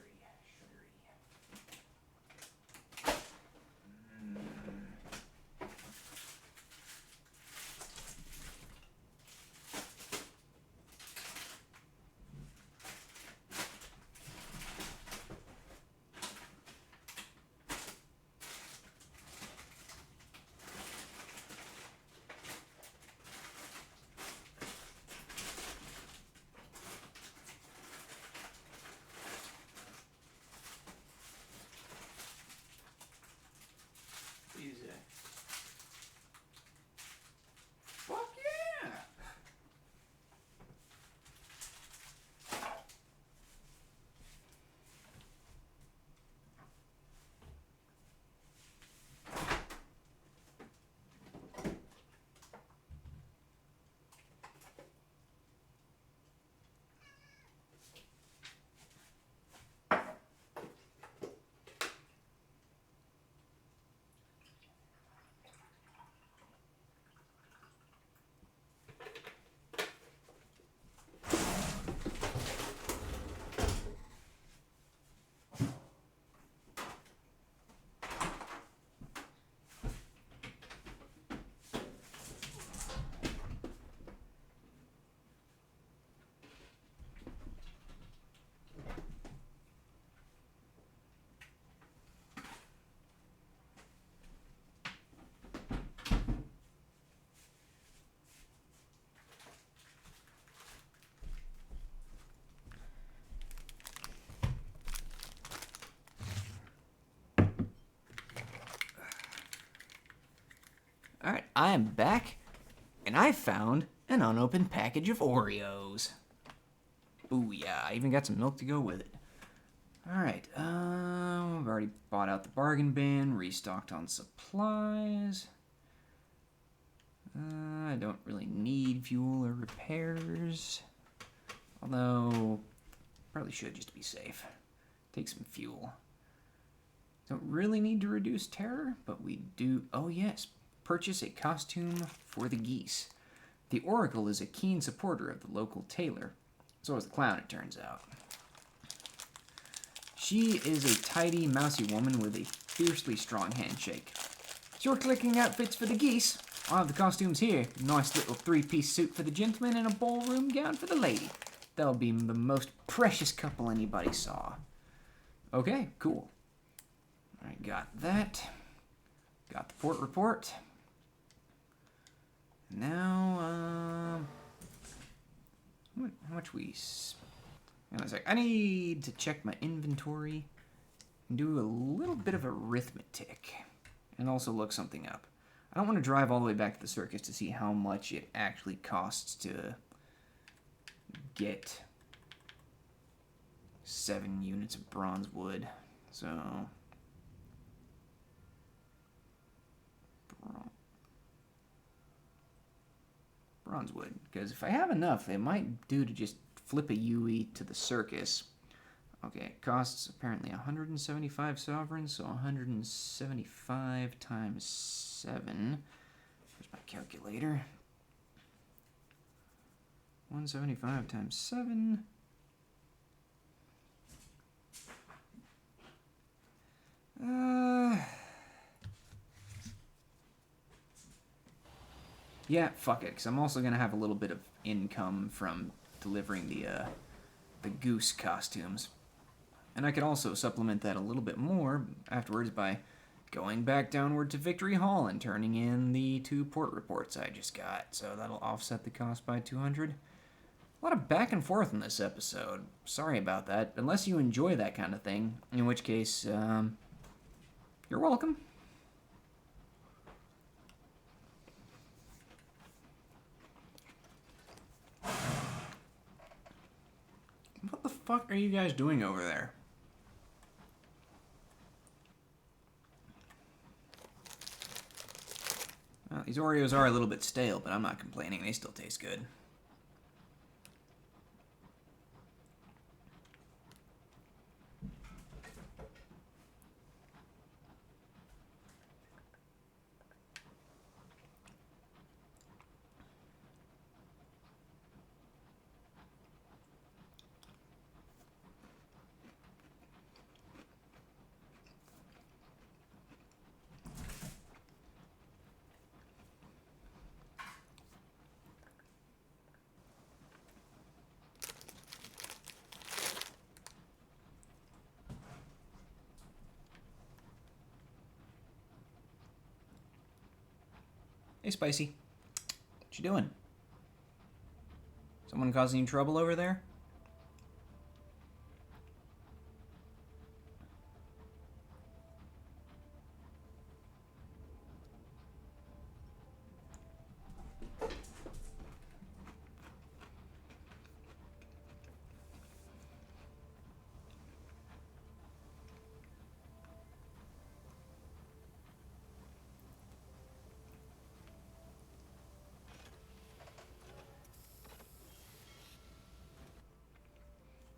I am back, and I found an unopened package of Oreos. Ooh, yeah, I even got some milk to go with it. Alright, I've already bought out the bargain bin, restocked on supplies. I don't really need fuel or repairs. Although, probably should just to be safe. Take some fuel. Don't really need to reduce terror, but we do... Oh yes, purchase a costume for the geese. The Oracle is a keen supporter of the local tailor. So is the clown, it turns out. She is a tidy, mousy woman with a fiercely strong handshake. You're clicking outfits for the geese. I have the costumes here. Nice little three-piece suit for the gentleman and a ballroom gown for the lady. They'll be the most precious couple anybody saw. Okay, cool. I got that. Got the port report. Now, how much we... Hang on a sec. I need to check my inventory and do a little bit of arithmetic and also look something up. I don't want to drive all the way back to the circus to see how much it actually costs to get 7 units of bronze wood. So, bronze wood. Because if I have enough, it might do to just flip a UE to the circus. Okay, it costs apparently 175 sovereigns, so 175 times 7. Here's my calculator. 175 times 7. Yeah, fuck it, because I'm also going to have a little bit of income from delivering the goose costumes. And I could also supplement that a little bit more afterwards by going back downward to Victory Hall and turning in the 2 port reports I just got. So that'll offset the cost by 200. A lot of back and forth in this episode. Sorry about that. Unless you enjoy that kind of thing, in which case, you're welcome. What the fuck are you guys doing over there? Well, these Oreos are a little bit stale, but I'm not complaining. They still taste good. Hey, Spicy. What you doing? Someone causing you trouble over there?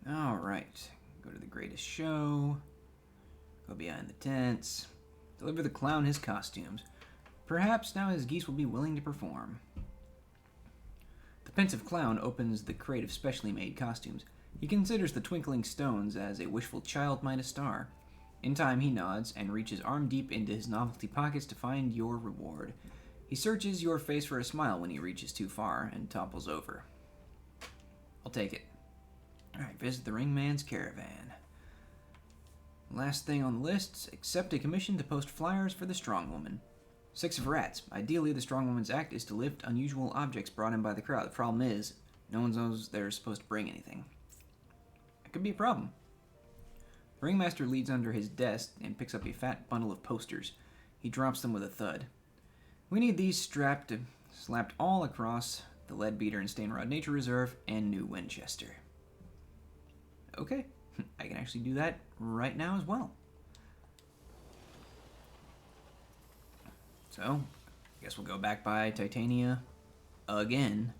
Alright, go to the greatest show, go behind the tents, deliver the clown his costumes. Perhaps now his geese will be willing to perform. The pensive clown opens the crate of specially made costumes. He considers the twinkling stones as a wishful child might a star. In time he nods and reaches arm deep into his novelty pockets to find your reward. He searches your face for a smile when he reaches too far and topples over. I'll take it. Alright, visit the Ringman's Caravan. Last thing on the list, accept a commission to post flyers for the Strongwoman. 6 of rats. Ideally, the Strongwoman's act is to lift unusual objects brought in by the crowd. The problem is, no one knows they're supposed to bring anything. It could be a problem. The Ringmaster leads under his desk and picks up a fat bundle of posters. He drops them with a thud. We need these slapped all across the Leadbeater and Stainrod Nature Reserve and New Winchester. Okay, I can actually do that right now as well. So, I guess we'll go back by Titania again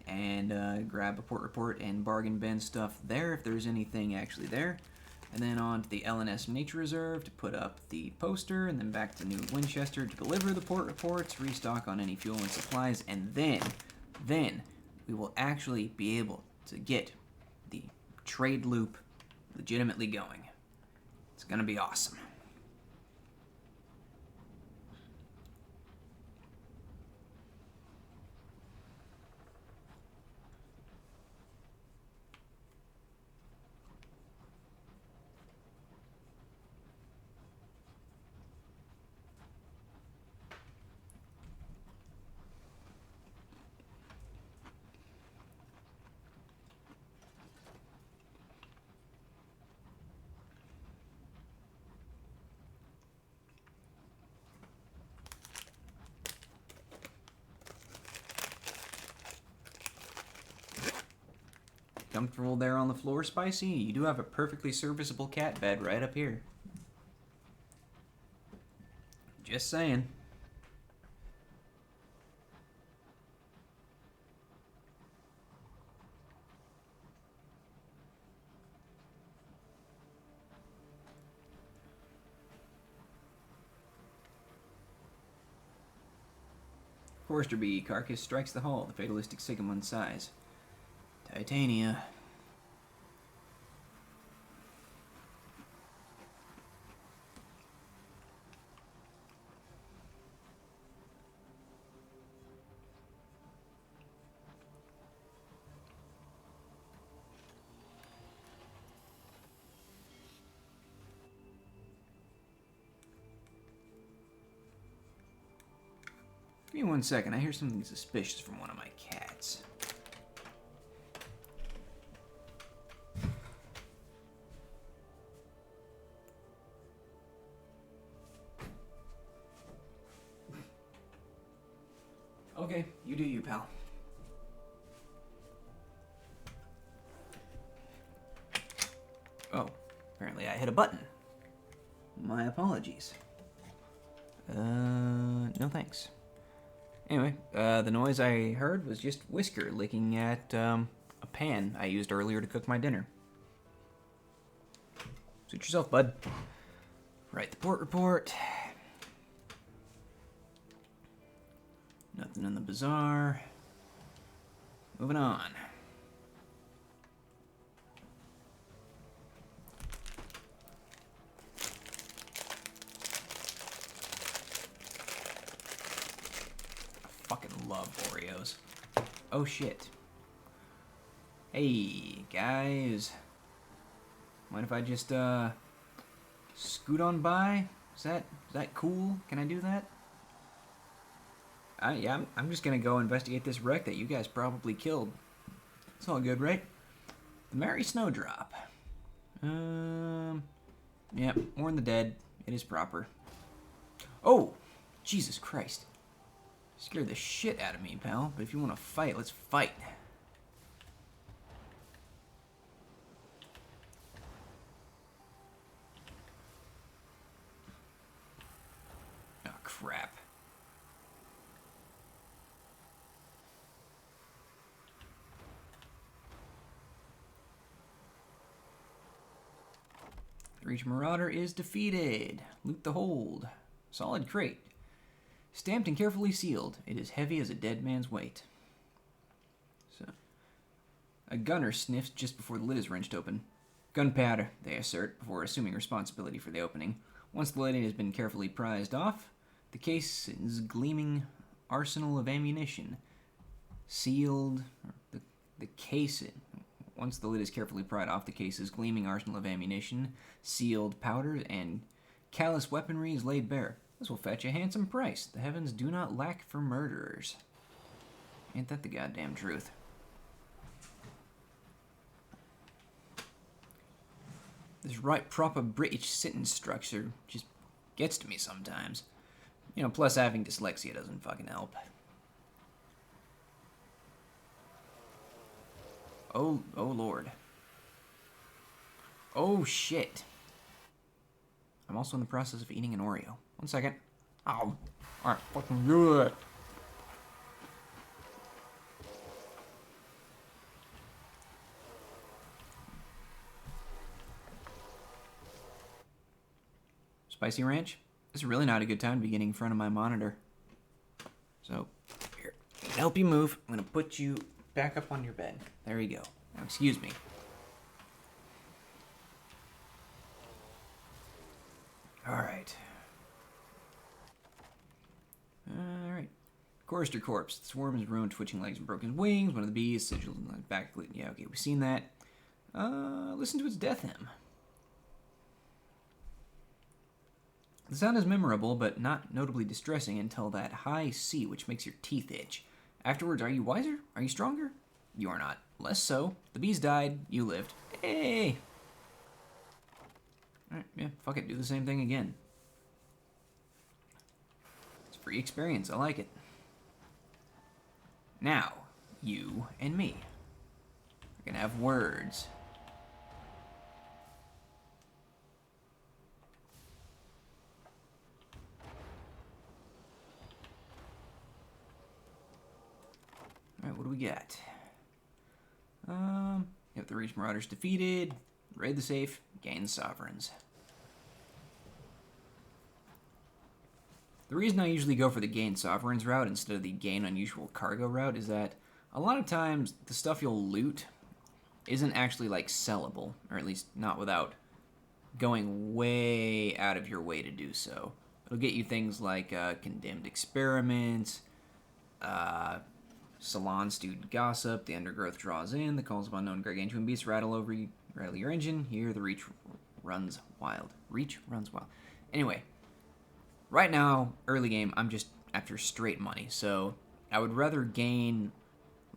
and grab a port report and bargain bin stuff there if there's anything actually there. And then on to the LNS Nature Reserve to put up the poster, and then back to New Winchester to deliver the port reports, restock on any fuel and supplies, and then we will actually be able to get the trade loop legitimately going. It's gonna be awesome. Comfortable there on the floor, Spicy? You do have a perfectly serviceable cat bed right up here. Just saying. Forester Bee, carcass strikes the hull, the fatalistic Sigmund sighs. Titania. Give me 1 second. I hear something suspicious from one of my cats. Okay, you do you, pal. Oh, apparently I hit a button. My apologies. No thanks. Anyway, the noise I heard was just Whisker licking at a pan I used earlier to cook my dinner. Suit yourself, bud. Write the port report. Nothing in the bazaar. Moving on. Fucking love Oreos. Oh shit. Hey guys, mind if I just scoot on by? Is that cool? Can I do that? Yeah, I'm just gonna go investigate this wreck that you guys probably killed. It's all good, right? The Mary Snowdrop. Yep, mourn the dead. It is proper. Oh, Jesus Christ. Scared the shit out of me, pal. But if you want to fight, let's fight. Oh, crap. The Reach Marauder is defeated. Loot the hold. Solid crate. Stamped and carefully sealed. It is heavy as a dead man's weight. So, a gunner sniffs just before the lid is wrenched open. Gunpowder, they assert, before assuming responsibility for the opening. Once the lid has been carefully prized off, the case's gleaming arsenal of ammunition. Sealed. The case. Once the lid is carefully pried off, the case's gleaming arsenal of ammunition, sealed powders, and callous weaponry is laid bare. This will fetch a handsome price. The heavens do not lack for murderers. Ain't that the goddamn truth? This right proper British sitting structure just gets to me sometimes. You know, plus having dyslexia doesn't fucking help. Oh lord. Oh shit. I'm also in the process of eating an Oreo. 1 second. Ow. Alright, fucking do it. Spicy ranch? This is really not a good time to be getting in front of my monitor. So, here. To help you move, I'm going to put you back up on your bed. There you go. Now, excuse me. Alright. Alright. Chorister corpse. The swarm is ruined, twitching legs and broken wings. One of the bees sigiled in the back. Yeah, okay, we've seen that. Listen to its death hymn. The sound is memorable, but not notably distressing until that high C, which makes your teeth itch. Afterwards, are you wiser? Are you stronger? You are not. Less so. The bees died. You lived. Hey! Alright, yeah, fuck it. Do the same thing again. It's a free experience. I like it. Now, you and me. We're gonna have words. Alright, what do we got? Yep, the Reach Marauders defeated. Raid the safe. Gain sovereigns. The reason I usually go for the gain sovereigns route instead of the gain unusual cargo route is that a lot of times the stuff you'll loot isn't actually like sellable, or at least not without going way out of your way to do so. It'll get you things like condemned experiments, salon student gossip, the undergrowth draws in, the calls of unknown gargantuan beasts rattle your engine. Here the reach runs wild. Reach runs wild. Anyway, right now, early game, I'm just after straight money. So I would rather gain,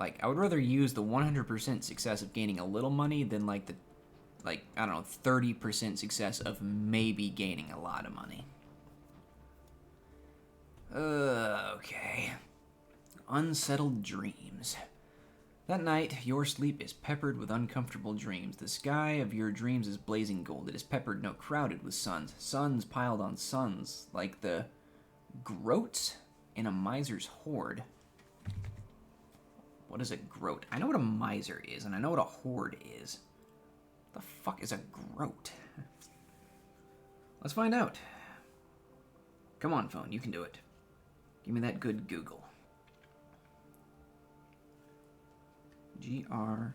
I would rather use the 100% success of gaining a little money than I don't know, 30% success of maybe gaining a lot of money. Okay. Unsettled dreams. That night, your sleep is peppered with uncomfortable dreams. The sky of your dreams is blazing gold. It is peppered, no, crowded with suns. Suns piled on suns, like the groats in a miser's hoard. What is a groat? I know what a miser is, and I know what a hoard is. The fuck is a groat? Let's find out. Come on, phone, you can do it. Give me that good Google. G-R-O-A-T.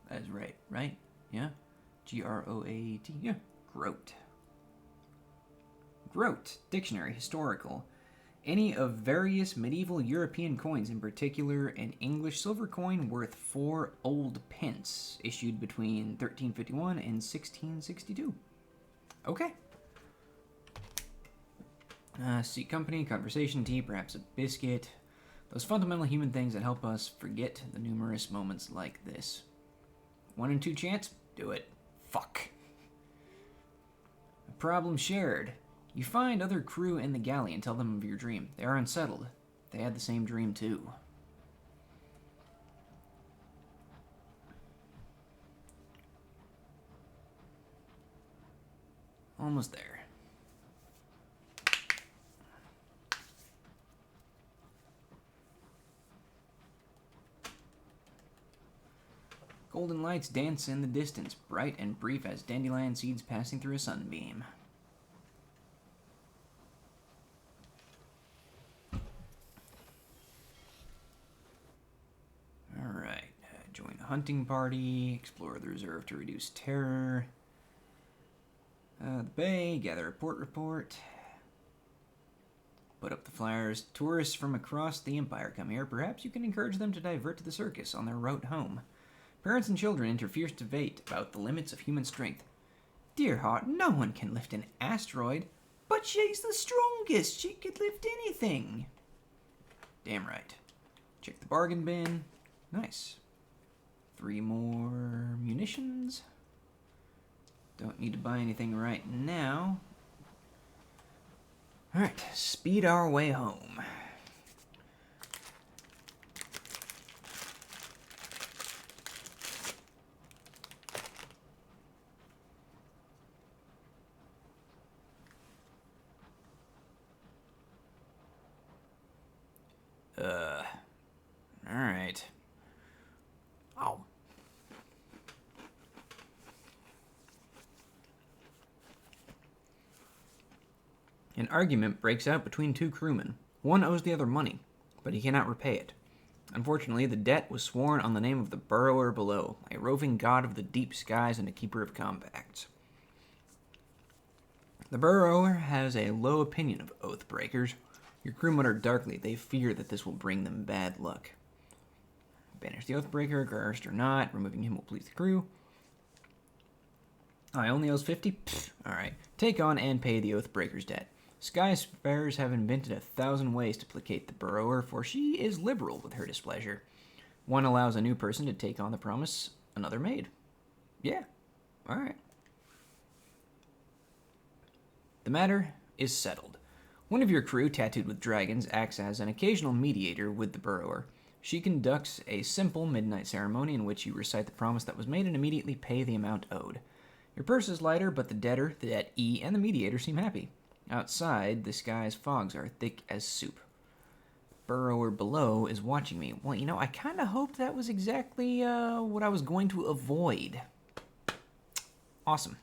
That is right? Yeah? G-R-O-A-T. Yeah. Groat. Groat. Dictionary. Historical. Any of various medieval European coins, in particular an English silver coin worth 4 old pence, issued between 1351 and 1662. Okay. Seat company, conversation, tea, perhaps a biscuit. Those fundamental human things that help us forget the numerous moments like this. 1 in 2 chance? Do it. Fuck. A problem shared. You find other crew in the galley and tell them of your dream. They are unsettled. They had the same dream too. Almost there. Golden lights dance in the distance, bright and brief as dandelion seeds passing through a sunbeam. Alright, join a hunting party, explore the reserve to reduce terror. The bay, gather a report. Put up the flyers. Tourists from across the empire come here. Perhaps you can encourage them to divert to the circus on their route home. Parents and children interfere to debate about the limits of human strength. Dear heart, no one can lift an asteroid. But she's the strongest. She could lift anything. Damn right. Check the bargain bin. Nice. 3 more munitions. Don't need to buy anything right now. Alright, speed our way home. Alright. Ow. An argument breaks out between two crewmen. One owes the other money, but he cannot repay it. Unfortunately, the debt was sworn on the name of the burrower below, a roving god of the deep skies and a keeper of compacts. The burrower has a low opinion of oath breakers. Your crew mutter darkly. They fear that this will bring them bad luck. Banish the Oathbreaker, cursed or not. Removing him will please the crew. I only owes 50? Pfft, alright. Take on and pay the Oathbreaker's debt. Skysparers have invented 1,000 ways to placate the burrower, for she is liberal with her displeasure. One allows a new person to take on the promise another made. Yeah, alright. The matter is settled. One of your crew, tattooed with dragons, acts as an occasional mediator with the burrower. She conducts a simple midnight ceremony in which you recite the promise that was made and immediately pay the amount owed. Your purse is lighter, but the debtor, the debt-e, and the mediator seem happy. Outside, the sky's fogs are thick as soup. Burrower below is watching me. Well, you know, I kind of hoped that was exactly what I was going to avoid. Awesome.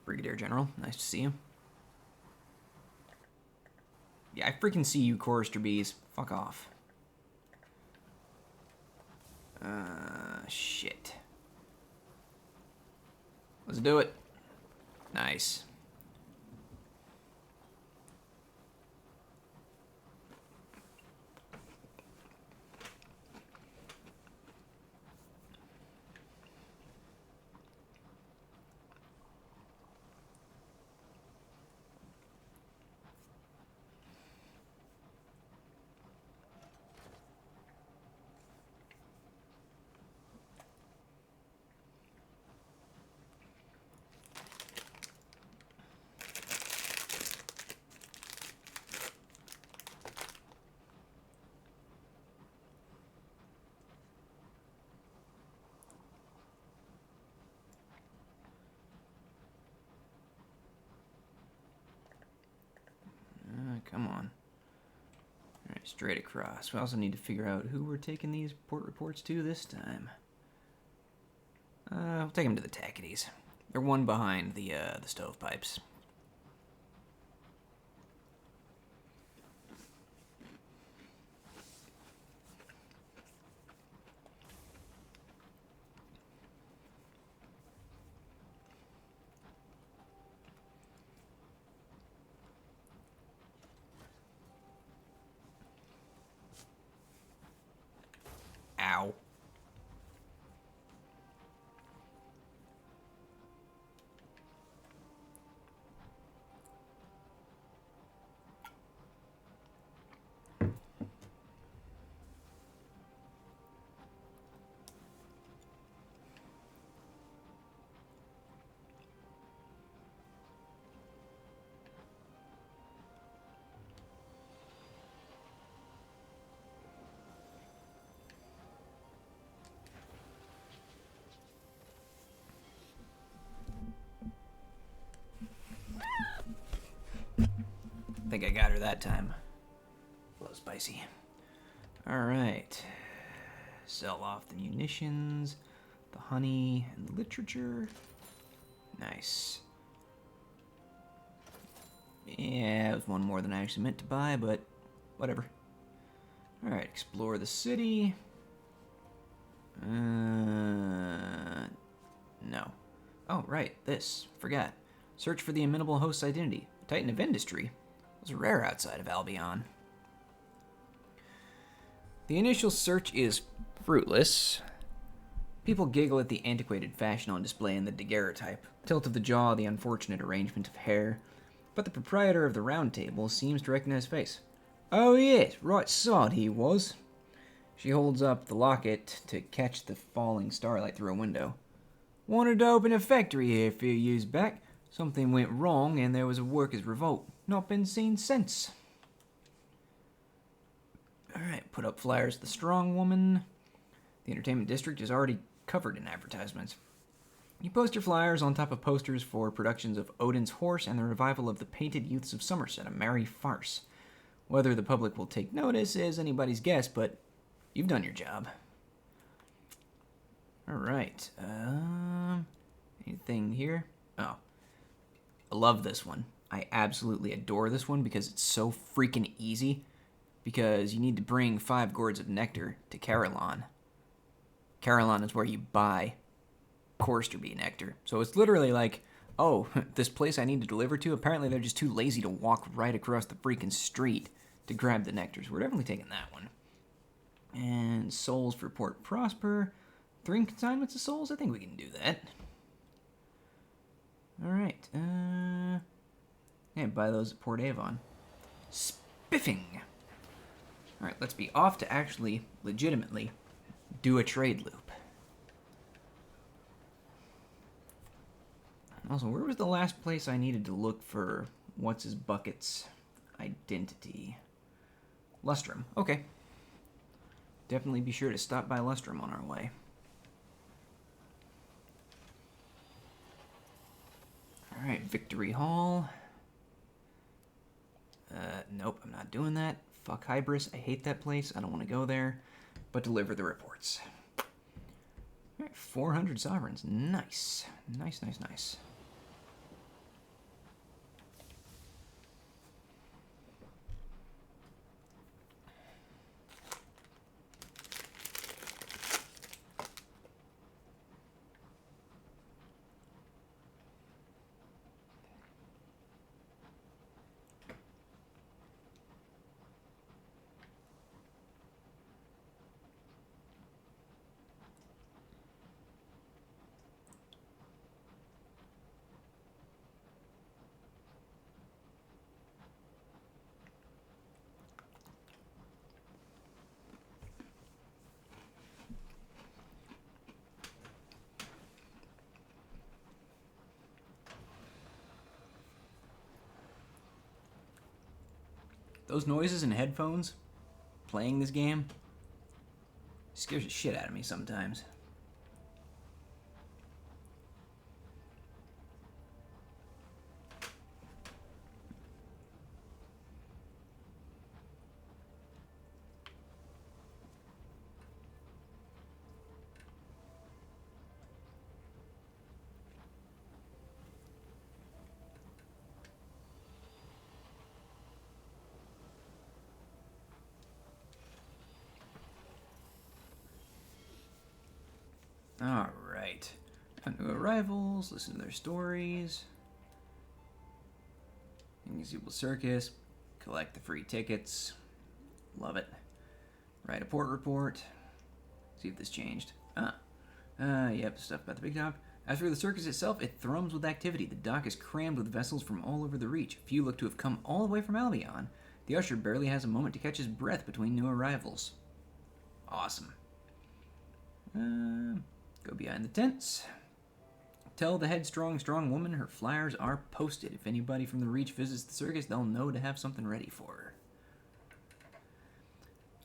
Brigadier General, nice to see you. Yeah, I freaking see you, chorister bees. Fuck off. Shit. Let's do it. Nice. Come on. Alright, straight across. We also need to figure out who we're taking these port reports to this time. We'll take them to the Tackities. They're one behind the stovepipes. Ow. I think I got her that time. A little spicy. Alright. Sell off the munitions, the honey, and the literature. Nice. Yeah, it was one more than I actually meant to buy, but whatever. Alright, explore the city. No. Oh, right, this. Forgot. Search for the amenable host's identity. Titan of industry. It was rare outside of Albion. The initial search is fruitless. People giggle at the antiquated fashion on display in the daguerreotype, tilt of the jaw, the unfortunate arrangement of hair, but the proprietor of the round table seems to recognize his face. Oh yes, right sod he was. She holds up the locket to catch the falling starlight through a window. Wanted to open a factory here a few years back. Something went wrong and there was a workers' revolt. Not been seen since. Alright, put up flyers. The Strong Woman. The entertainment district is already covered in advertisements. You post your flyers on top of posters for productions of Odin's Horse and the revival of The Painted Youths of Somerset, a merry farce. Whether the public will take notice is anybody's guess, but you've done your job. Alright, anything here? Oh, I love this one. I absolutely adore this one because it's so freaking easy. Because you need to bring 5 gourds of nectar to Carillon. Carillon is where you buy Coursterby nectar. So it's literally like, oh, this place I need to deliver to, apparently they're just too lazy to walk right across the freaking street to grab the nectars. We're definitely taking that one. And souls for Port Prosper. 3 consignments of souls? I think we can do that. Alright. Yeah, buy those at Port Avon. Spiffing! Alright, let's be off to actually, legitimately, do a trade loop. Also, where was the last place I needed to look for What's-His-Bucket's identity? Lustrum. Okay. Definitely be sure to stop by Lustrum on our way. Alright, Victory Hall. Nope, I'm not doing that. Fuck Hybris, I hate that place. I don't want to go there. But deliver the reports. Alright, 400 sovereigns. Nice. Nice, nice, nice. Those noises in headphones, playing this game, scares the shit out of me sometimes. Alright. Find new arrivals, listen to their stories. Invisible Circus. Collect the free tickets. Love it. Write a port report. See if this changed. Yep, stuff about the big dock. As for the circus itself, it thrums with activity. The dock is crammed with vessels from all over the reach. A few look to have come all the way from Albion. The usher barely has a moment to catch his breath between new arrivals. Awesome. Go behind the tents. Tell the headstrong, strong woman her flyers are posted. If anybody from the Reach visits the circus, they'll know to have something ready for her.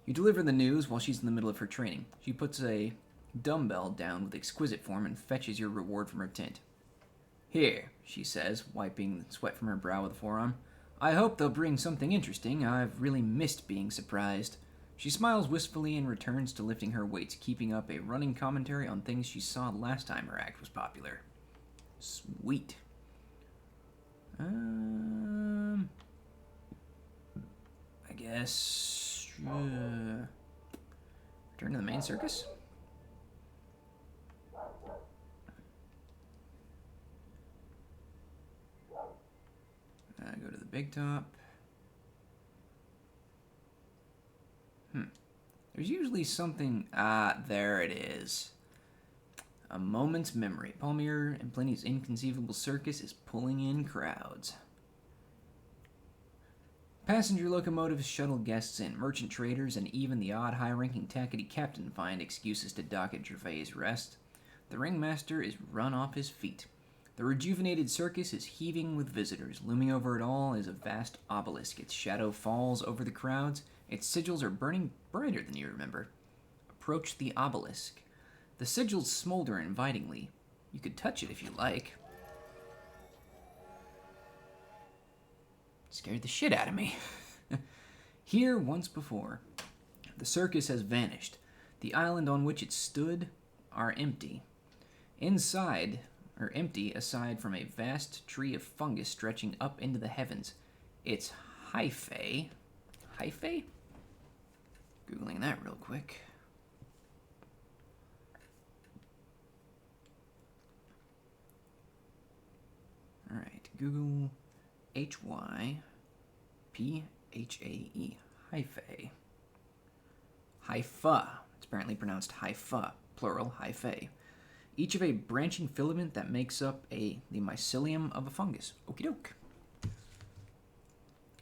You deliver the news while she's in the middle of her training. She puts a dumbbell down with exquisite form and fetches your reward from her tent. Here, she says, wiping the sweat from her brow with a forearm. I hope they'll bring something interesting. I've really missed being surprised. She smiles wistfully and returns to lifting her weights, keeping up a running commentary on things she saw last time her act was popular. Sweet. I guess... return to the main circus? Go to the big top. There's usually something... Ah, there it is. A moment's memory. Palmier and Pliny's inconceivable circus is pulling in crowds. Passenger locomotives shuttle guests in. Merchant traders and even the odd high-ranking tackety captain find excuses to dock at Gervais' rest. The ringmaster is run off his feet. The rejuvenated circus is heaving with visitors. Looming over it all is a vast obelisk. Its shadow falls over the crowds. Its sigils are burning brighter than you remember. Approach the obelisk. The sigils smolder invitingly. You could touch it if you like. Scared the shit out of me. Here, once before, the circus has vanished. The island on which it stood are empty. Inside, or empty aside from a vast tree of fungus stretching up into the heavens. It's hyphae. Hyphae? Googling that real quick. Alright, Google Hyphae. Hyphae. Hypha. It's apparently pronounced hypha, plural, hyphae. Each of a branching filament that makes up the mycelium of a fungus. Okie doke.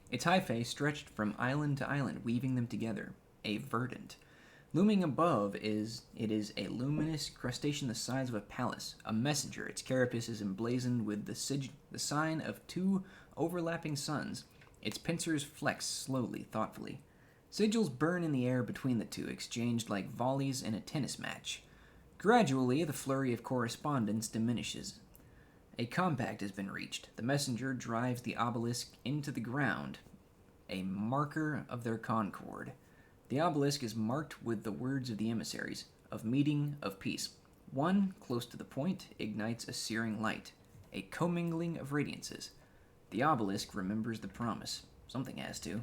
Its hyphae stretched from island to island, weaving them together. A verdant. Looming above it is a luminous crustacean the size of a palace, a messenger. Its carapace is emblazoned with the sign of two overlapping suns. Its pincers flex slowly, thoughtfully. Sigils burn in the air between the two, exchanged like volleys in a tennis match. Gradually, the flurry of correspondence diminishes. A compact has been reached. The messenger drives the obelisk into the ground, a marker of their concord. The obelisk is marked with the words of the emissaries, of meeting, of peace. One, close to the point, ignites a searing light, a commingling of radiances. The obelisk remembers the promise. Something has to.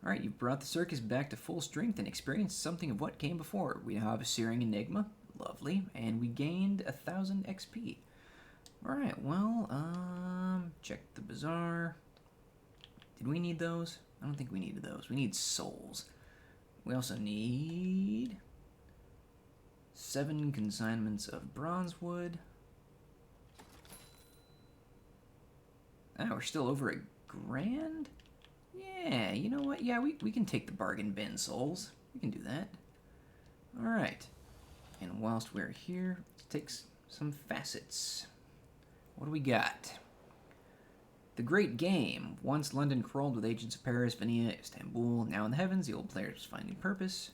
Alright, you've brought the circus back to full strength and experienced something of what came before. We now have a searing enigma. Lovely. And we gained 1,000 XP. Alright, well, check the bazaar. Did we need those? I don't think we needed those. We need souls. We also need 7 consignments of bronze wood. Ah, we're still over a grand? Yeah, you know what? Yeah, we can take the bargain bin souls. We can do that. Alright. And whilst we're here, let's take some facets. What do we got? The Great Game. Once London crawled with agents of Paris, Vienna, Istanbul. Now in the heavens, the old players was finding purpose.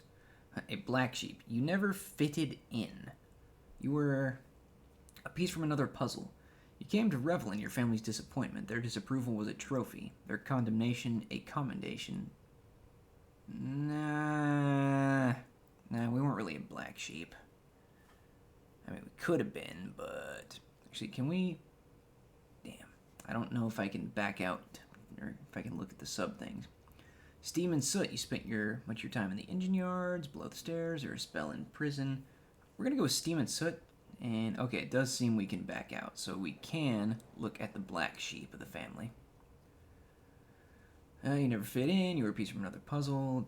A black sheep. You never fitted in. You were a piece from another puzzle. You came to revel in your family's disappointment. Their disapproval was a trophy. Their condemnation a commendation. Nah, we weren't really a black sheep. I mean, we could have been, but... Actually, can we... Damn. I don't know if I can back out, or if I can look at the sub things. Steam and soot. You spent much of your time in the engine yards, below the stairs, or a spell in prison. We're going to go with steam and soot. And, okay, it does seem we can back out. So we can look at the black sheep of the family. You never fit in. You were a piece from another puzzle.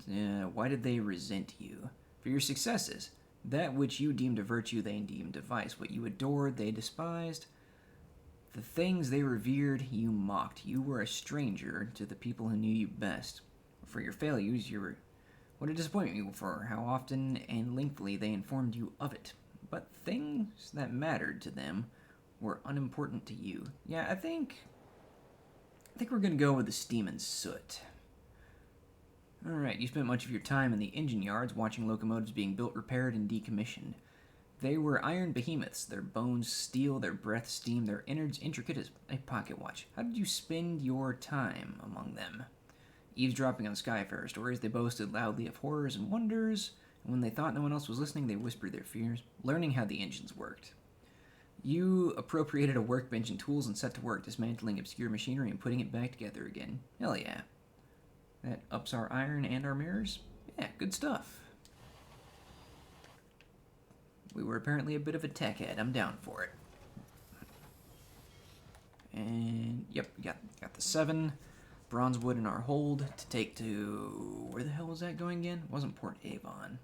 Why did they resent you? For your successes. That which you deemed a virtue, they deemed a vice. What you adored, they despised. The things they revered, you mocked. You were a stranger to the people who knew you best. For your failures, you were... What a disappointment you were for. How often and lengthily they informed you of it. But things that mattered to them were unimportant to you. Yeah, I think we're going to go with the steam and soot. Alright, you spent much of your time in the engine yards watching locomotives being built, repaired, and decommissioned. They were iron behemoths, their bones steel, their breath steam, their innards intricate as a pocket watch. How did you spend your time among them? Eavesdropping on Skyfarer stories, they boasted loudly of horrors and wonders, and when they thought no one else was listening, they whispered their fears, learning how the engines worked. You appropriated a workbench and tools and set to work, dismantling obscure machinery and putting it back together again. Hell yeah. That ups our iron and our mirrors? Yeah, good stuff. We were apparently a bit of a tech head. I'm down for it. And, yep, got the 7 bronze wood in our hold to take to... Where the hell was that going again? It wasn't Port Avon.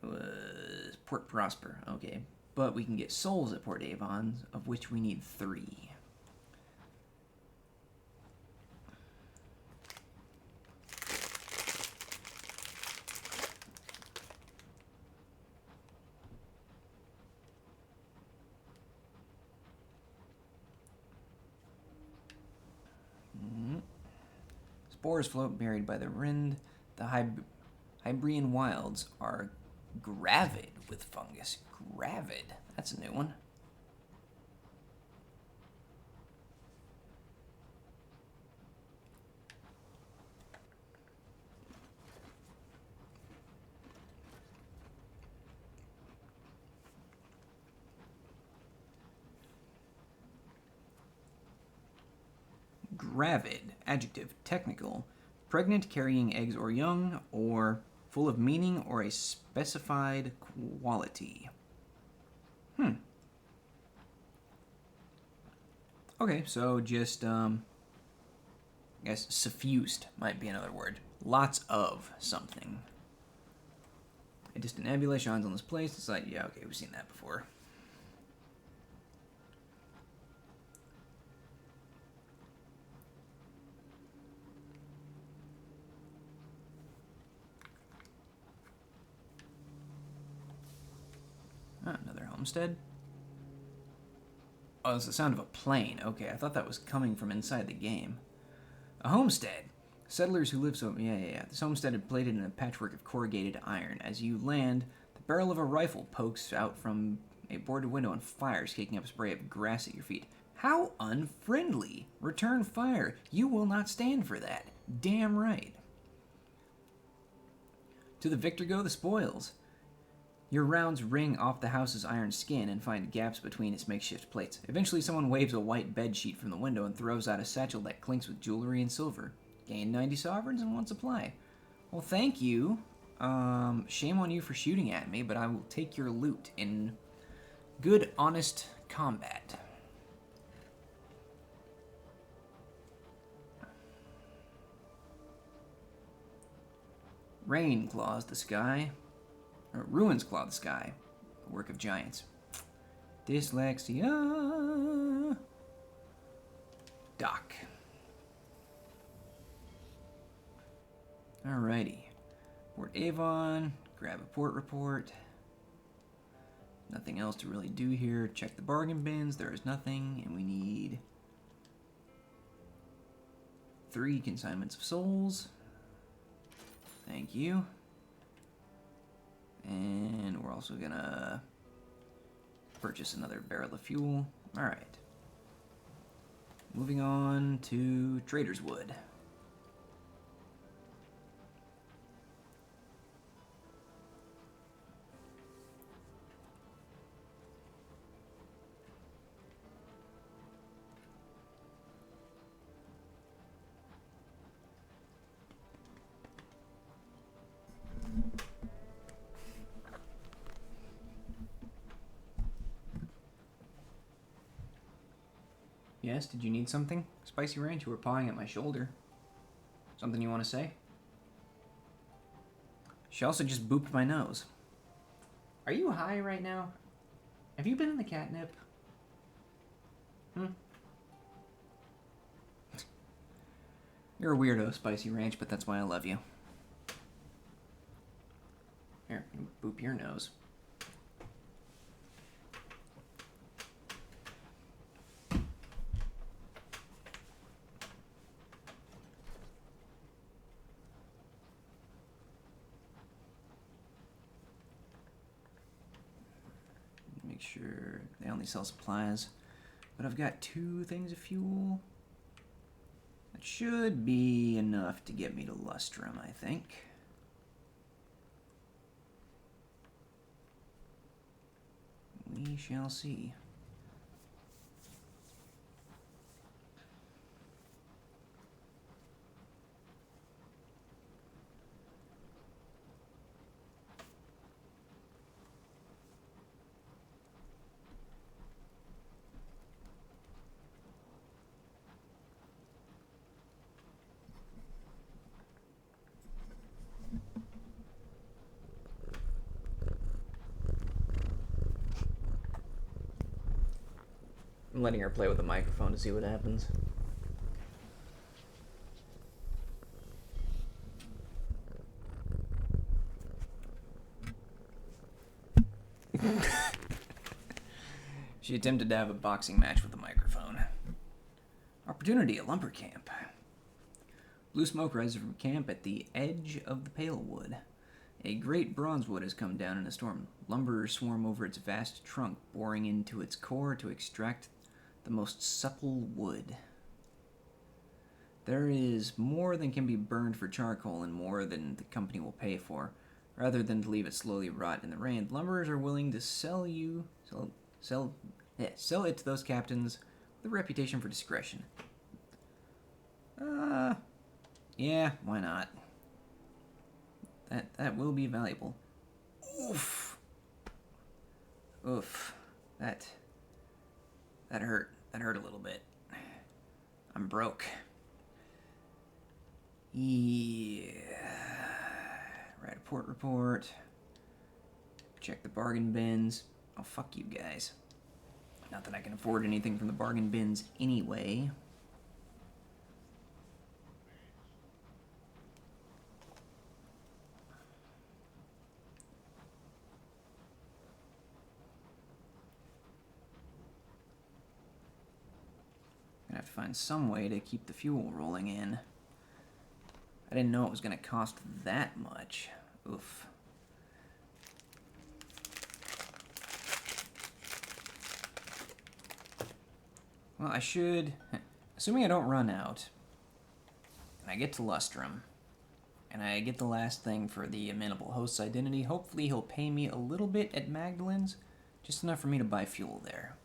was Port Prosper. Okay. But we can get souls at Port Avon, of which we need 3. Spores float buried by the Rind. The Hybrian wilds are gravid with fungus. Gravid. That's a new one. Gravid, adjective, technical, pregnant, carrying eggs or young, or full of meaning or a specified quality. Okay, so just, I guess suffused might be another word. Lots of something. A distant nebula shines on this place. It's like, yeah, okay, we've seen that before. Another homestead. Oh, it's the sound of a plane. Okay, I thought that was coming from inside the game. A homestead. Settlers who live so... Yeah. This homestead is plated in a patchwork of corrugated iron. As you land, the barrel of a rifle pokes out from a boarded window and fires, kicking up a spray of grass at your feet. How unfriendly! Return fire. You will not stand for that. Damn right. To the victor go the spoils. Your rounds ring off the house's iron skin and find gaps between its makeshift plates. Eventually, someone waves a white bed sheet from the window and throws out a satchel that clinks with jewelry and silver. Gain 90 sovereigns in one supply. Well, thank you. Shame on you for shooting at me, but I will take your loot in good, honest combat. Rain claws the sky. Ruins claw the sky. A work of giants. Dyslexia. Doc. Alrighty. Port Avon. Grab a port report. Nothing else to really do here. Check the bargain bins. There is nothing. And we need 3 consignments of souls. Thank you. And we're also gonna purchase another barrel of fuel. Alright. Moving on to Trader's Wood. Yes, did you need something? Spicy Ranch, you were pawing at my shoulder. Something you want to say? She also just booped my nose. Are you high right now? Have you been in the catnip? You're a weirdo, Spicy Ranch, but that's why I love you. Here, boop your nose. Make sure they only sell supplies. But I've got 2 things of fuel. That should be enough to get me to Lustrum, I think. We shall see. I'm letting her play with the microphone to see what happens. She attempted to have a boxing match with the microphone. Opportunity at lumber camp. Blue smoke rises from camp at the edge of the pale wood. A great bronzewood has come down in a storm. Lumberers swarm over its vast trunk, boring into its core to extract the most supple wood. There is more than can be burned for charcoal and more than the company will pay for. Rather than to leave it slowly rot in the rain, lumberers are willing to sell it to those captains with a reputation for discretion. Yeah, why not? That will be valuable. Oof. That hurt. That hurt a little bit. I'm broke. Yeah. Write a port report. Check the bargain bins. Oh, fuck you guys. Not that I can afford anything from the bargain bins anyway. Gonna have to find some way to keep the fuel rolling in. I didn't know it was gonna cost that much. Oof. Well, I should, assuming I don't run out, and I get to Lustrum, and I get the last thing for the amenable host's identity, hopefully he'll pay me a little bit at Magdalen's, just enough for me to buy fuel there.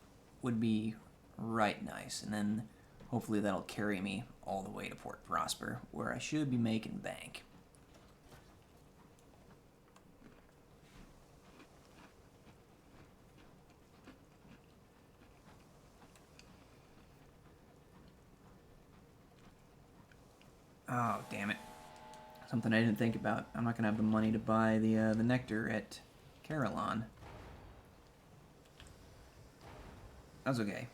Would be right nice, and then hopefully that'll carry me all the way to Port Prosper, where I should be making bank. Oh, damn it. Something I didn't think about. I'm not going to have the money to buy the nectar at Carillon. That's okay.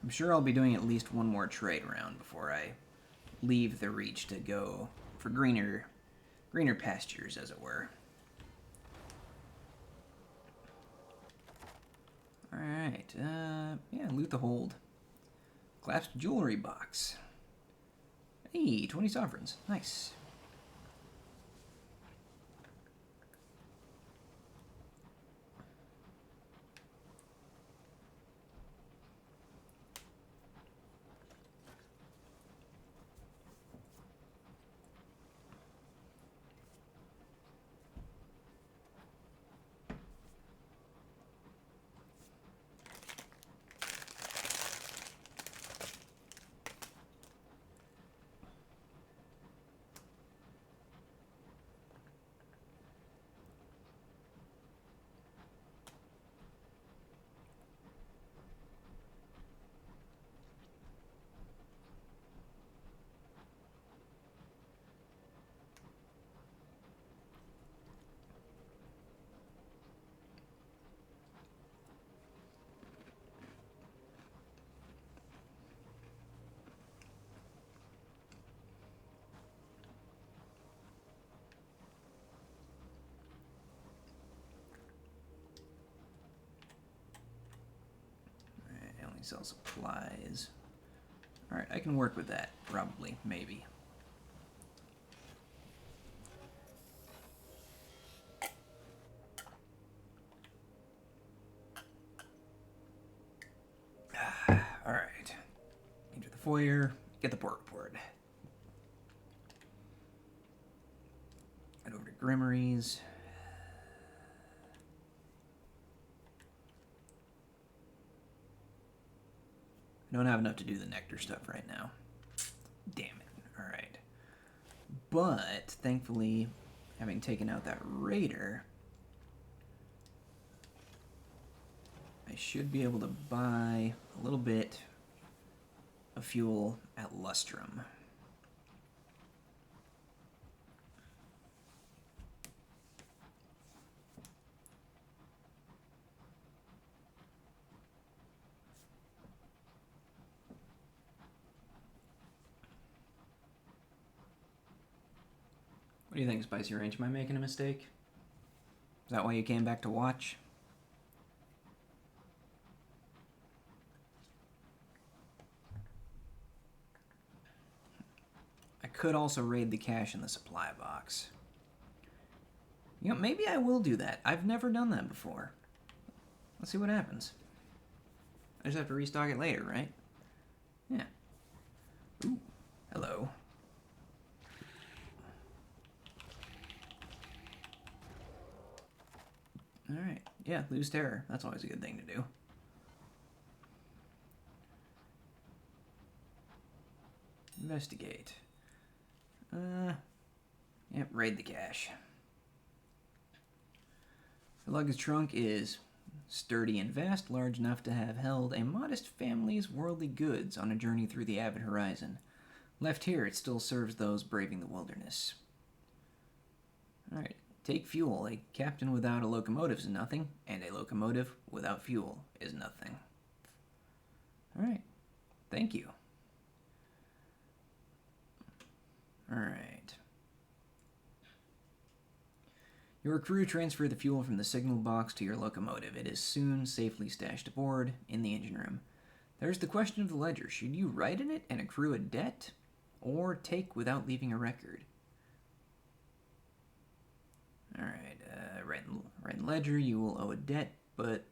I'm sure I'll be doing at least one more trade round before I leave the Reach to go for greener pastures, as it were. Alright, yeah, loot the hold. Collapsed jewelry box. Hey, 20 sovereigns. Nice. Sell supplies. Alright, I can work with that. Probably. Maybe. Alright. Enter the foyer. Get the port report. Head over to Grimory's. I don't have enough to do the nectar stuff right now. Damn it. Alright. But, thankfully, having taken out that raider, I should be able to buy a little bit of fuel at Lustrum. What do you think, Spicy Range? Am I making a mistake? Is that why you came back to watch? I could also raid the cache in the supply box. You know, maybe I will do that. I've never done that before. Let's see what happens. I just have to restock it later, right? Yeah. Ooh, hello. Alright, yeah, lose terror. That's always a good thing to do. Investigate. Yep, raid the cache. The luggage trunk is sturdy and vast, large enough to have held a modest family's worldly goods on a journey through the avid horizon. Left here, it still serves those braving the wilderness. Alright, take fuel. A captain without a locomotive is nothing, and a locomotive without fuel is nothing. Alright, thank you. Alright. Your crew transfer the fuel from the signal box to your locomotive. It is soon safely stashed aboard in the engine room. There's the question of the ledger. Should you write in it and accrue a debt, or take without leaving a record? Alright, write in ledger, you will owe a debt, but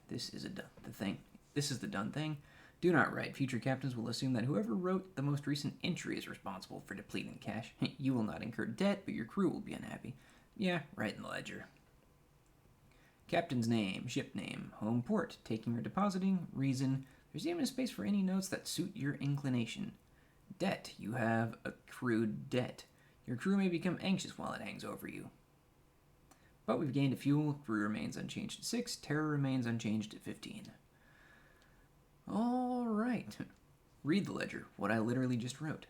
this is the done thing. Do not write. Future captains will assume that whoever wrote the most recent entry is responsible for depleting cash. You will not incur debt, but your crew will be unhappy. Yeah, write in the ledger. Captain's name, ship name, home port, taking or depositing, reason. There's even a space for any notes that suit your inclination. Debt. You have accrued debt. Your crew may become anxious while it hangs over you. But we've gained a fuel. Crew remains unchanged at 6. Terror remains unchanged at 15. Alright. Read the ledger, what I literally just wrote.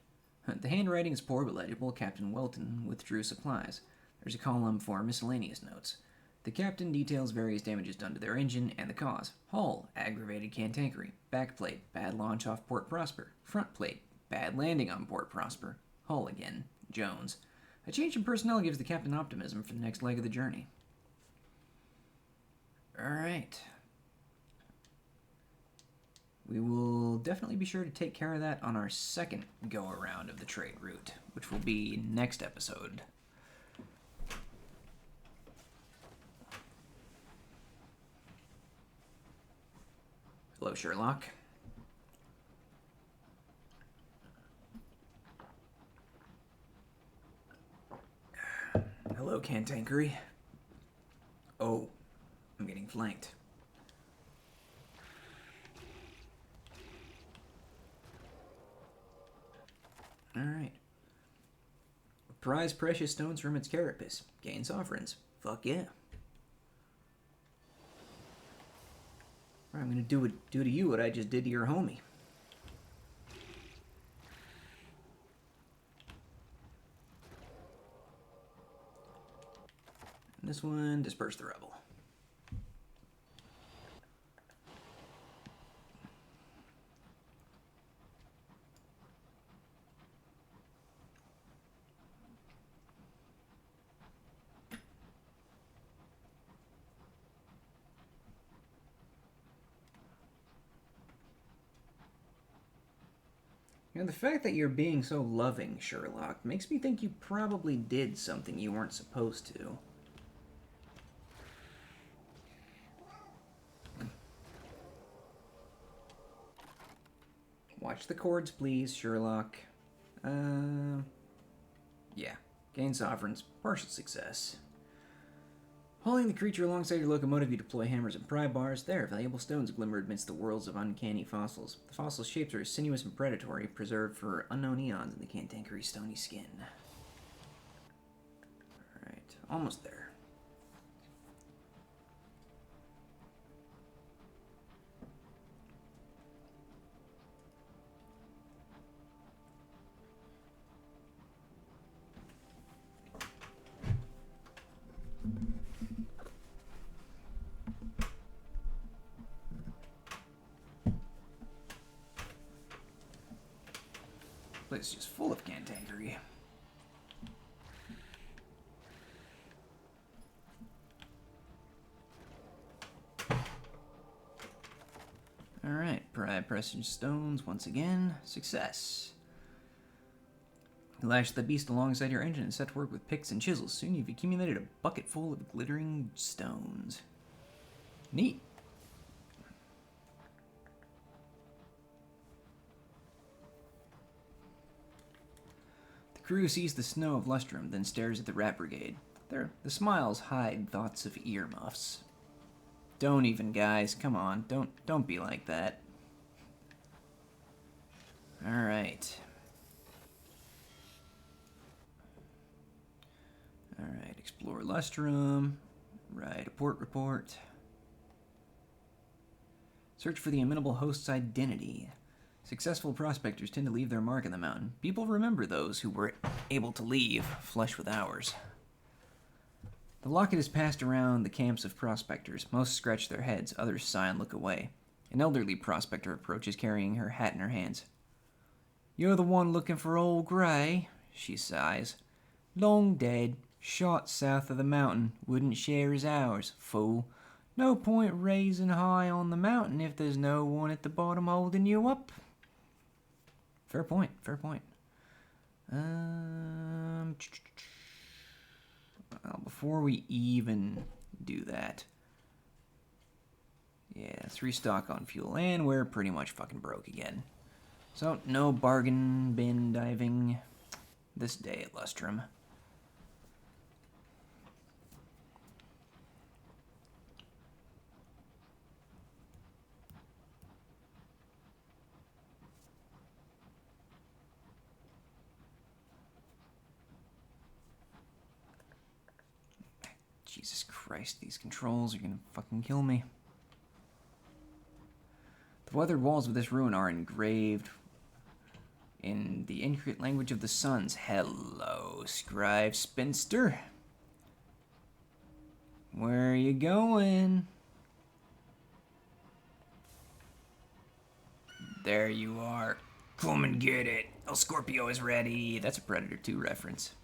The handwriting is poor but legible. Captain Welton withdrew supplies. There's a column for miscellaneous notes. The captain details various damages done to their engine and the cause. Hull, aggravated cantankerity. Backplate, bad launch off Port Prosper. Front plate, bad landing on Port Prosper. Hull again, Jones. A change in personnel gives the captain optimism for the next leg of the journey. Alright. We will definitely be sure to take care of that on our second go-around of the trade route, which will be next episode. Hello, Sherlock. Hello, Cantankery. Oh, I'm getting flanked. Alright. Prize precious stones from its carapace. Gain sovereigns. Fuck yeah. Alright, I'm gonna do to you what I just did to your homie. And this one, disperse the rebel. You know, the fact that you're being so loving, Sherlock, makes me think you probably did something you weren't supposed to. Watch the chords, please, Sherlock. Yeah. Gain sovereigns. Partial success. Hauling the creature alongside your locomotive, you deploy hammers and pry bars. There, valuable stones glimmer amidst the worlds of uncanny fossils. The fossil shapes are sinuous and predatory, preserved for unknown eons in the Cantankery's stony skin. Alright, almost there. Place is just full of cantankery. precious stones once again. Success. You lash the beast alongside your engine and set to work with picks and chisels. Soon you've accumulated a bucket full of glittering stones. Neat. The crew sees the snow of Lustrum, then stares at the rat brigade. The smiles hide thoughts of earmuffs. Don't even, guys. Come on. Don't be like that. Alright. Alright, explore Lustrum. Write a port report. Search for the amenable host's identity. Successful prospectors tend to leave their mark on the mountain. People remember those who were able to leave, flush with ours. The locket is passed around the camps of prospectors. Most scratch their heads, others sigh and look away. An elderly prospector approaches, carrying her hat in her hands. "You're the one looking for old Gray," she sighs. "Long dead. Shot south of the mountain. Wouldn't share his hours. Fool. No point raising high on the mountain if there's no one at the bottom holding you up." Fair point. Fair point. Well, before we even do that, yeah, let's restock on fuel, and we're pretty much fucking broke again. So, no bargain bin diving this day at Lustrum. Jesus Christ, these controls are gonna fucking kill me. The weathered walls of this ruin are engraved in the intricate language of the suns. Hello, scribe spinster. Where are you going? There you are. Come and get it. El Scorpio is ready. That's a Predator 2 reference.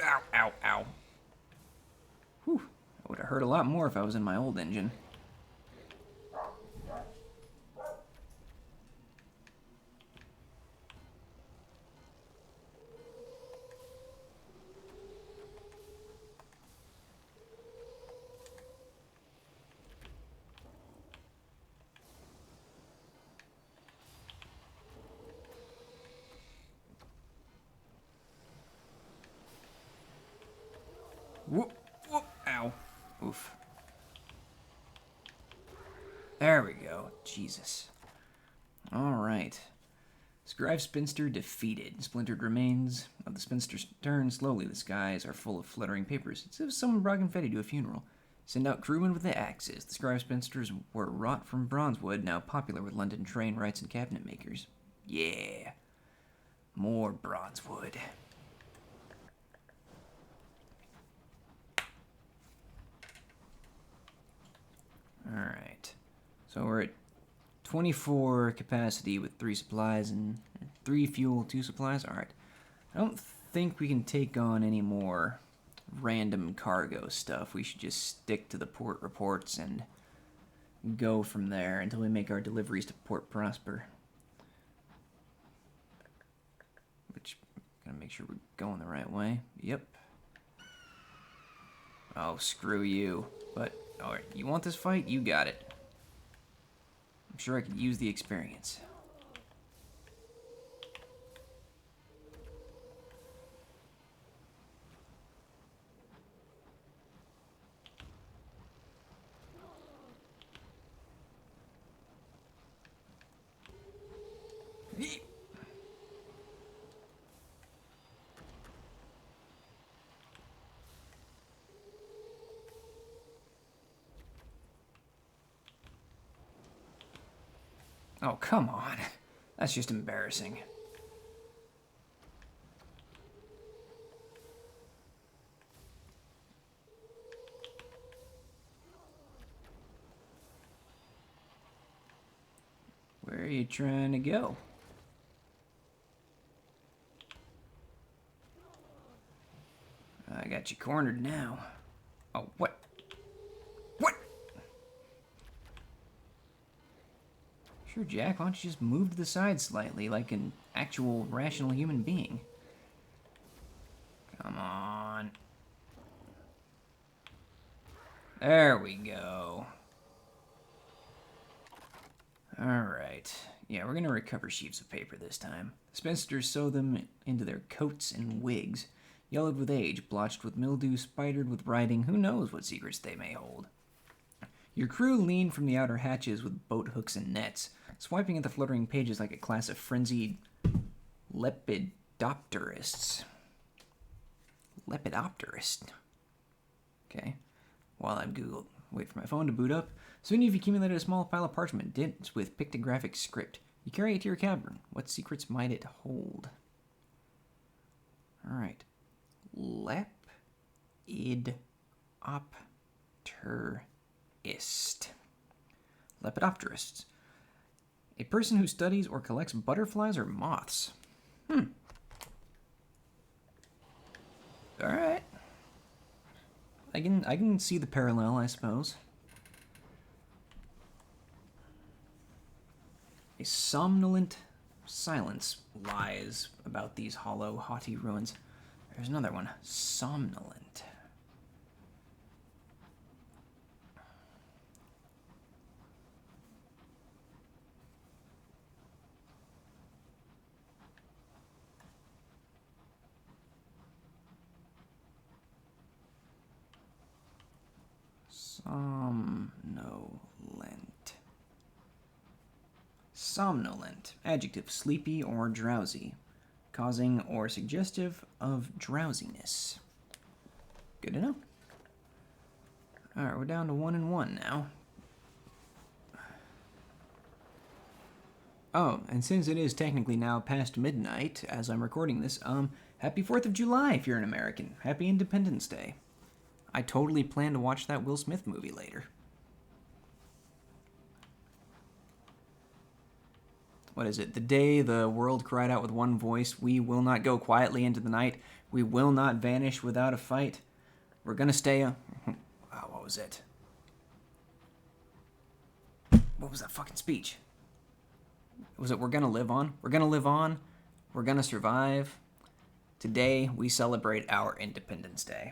Ow, ow, ow. Whew. That would have hurt a lot more if I was in my old engine. Whoop, whoop, ow. Oof. There we go. Jesus. Alright. Scribe Spinster defeated. Splintered remains of the Spinster's turn. Slowly the skies are full of fluttering papers. It's as if someone brought confetti to a funeral. Send out crewmen with the axes. The Scribe Spinsters were wrought from bronzewood, now popular with London train wrights and cabinet makers. Yeah. More bronzewood. Alright, so we're at 24 capacity with 3 supplies and 3 fuel, 2 supplies. Alright, I don't think we can take on any more random cargo stuff. We should just stick to the port reports and go from there until we make our deliveries to Port Prosper. Which, gotta make sure we're going the right way. Yep. Oh, screw you. But, alright, you want this fight? You got it. I'm sure I could use the experience. Oh, come on. That's just embarrassing. Where are you trying to go? I got Got you cornered now. Oh, what? What? Sure, Jack, why don't you just move to the side slightly like an actual rational human being? Come on. There we go. Alright. Yeah, we're gonna recover sheets of paper this time. The spinsters sew them into their coats and wigs, yellowed with age, blotched with mildew, spidered with writing. Who knows what secrets they may hold? Your crew lean from the outer hatches with boat hooks and nets, swiping at the fluttering pages like a class of frenzied lepidopterists. Lepidopterist. Okay. While I'm Googled, wait for my phone to boot up. Soon you've accumulated a small pile of parchment dense with pictographic script. You carry it to your cavern. What secrets might it hold? Alright. Lepidopterists. A person who studies or collects butterflies or moths. Alright. I can see the parallel, I suppose. A somnolent silence lies about these hollow, haughty ruins. There's another one. Somnolent. Somnolent. Somnolent. Adjective, sleepy or drowsy. Causing or suggestive of drowsiness. Good to know. Alright, we're down to 1 and 1 now. Oh, and since it is technically now past midnight as I'm recording this, happy 4th of July if you're an American. Happy Independence Day. I totally plan to watch that Will Smith movie later. What is it? The day the world cried out with one voice, we will not go quietly into the night. We will not vanish without a fight. We're gonna stay... what was it? What was that fucking speech? Was it we're gonna live on? We're gonna live on. We're gonna survive. Today, we celebrate our Independence Day.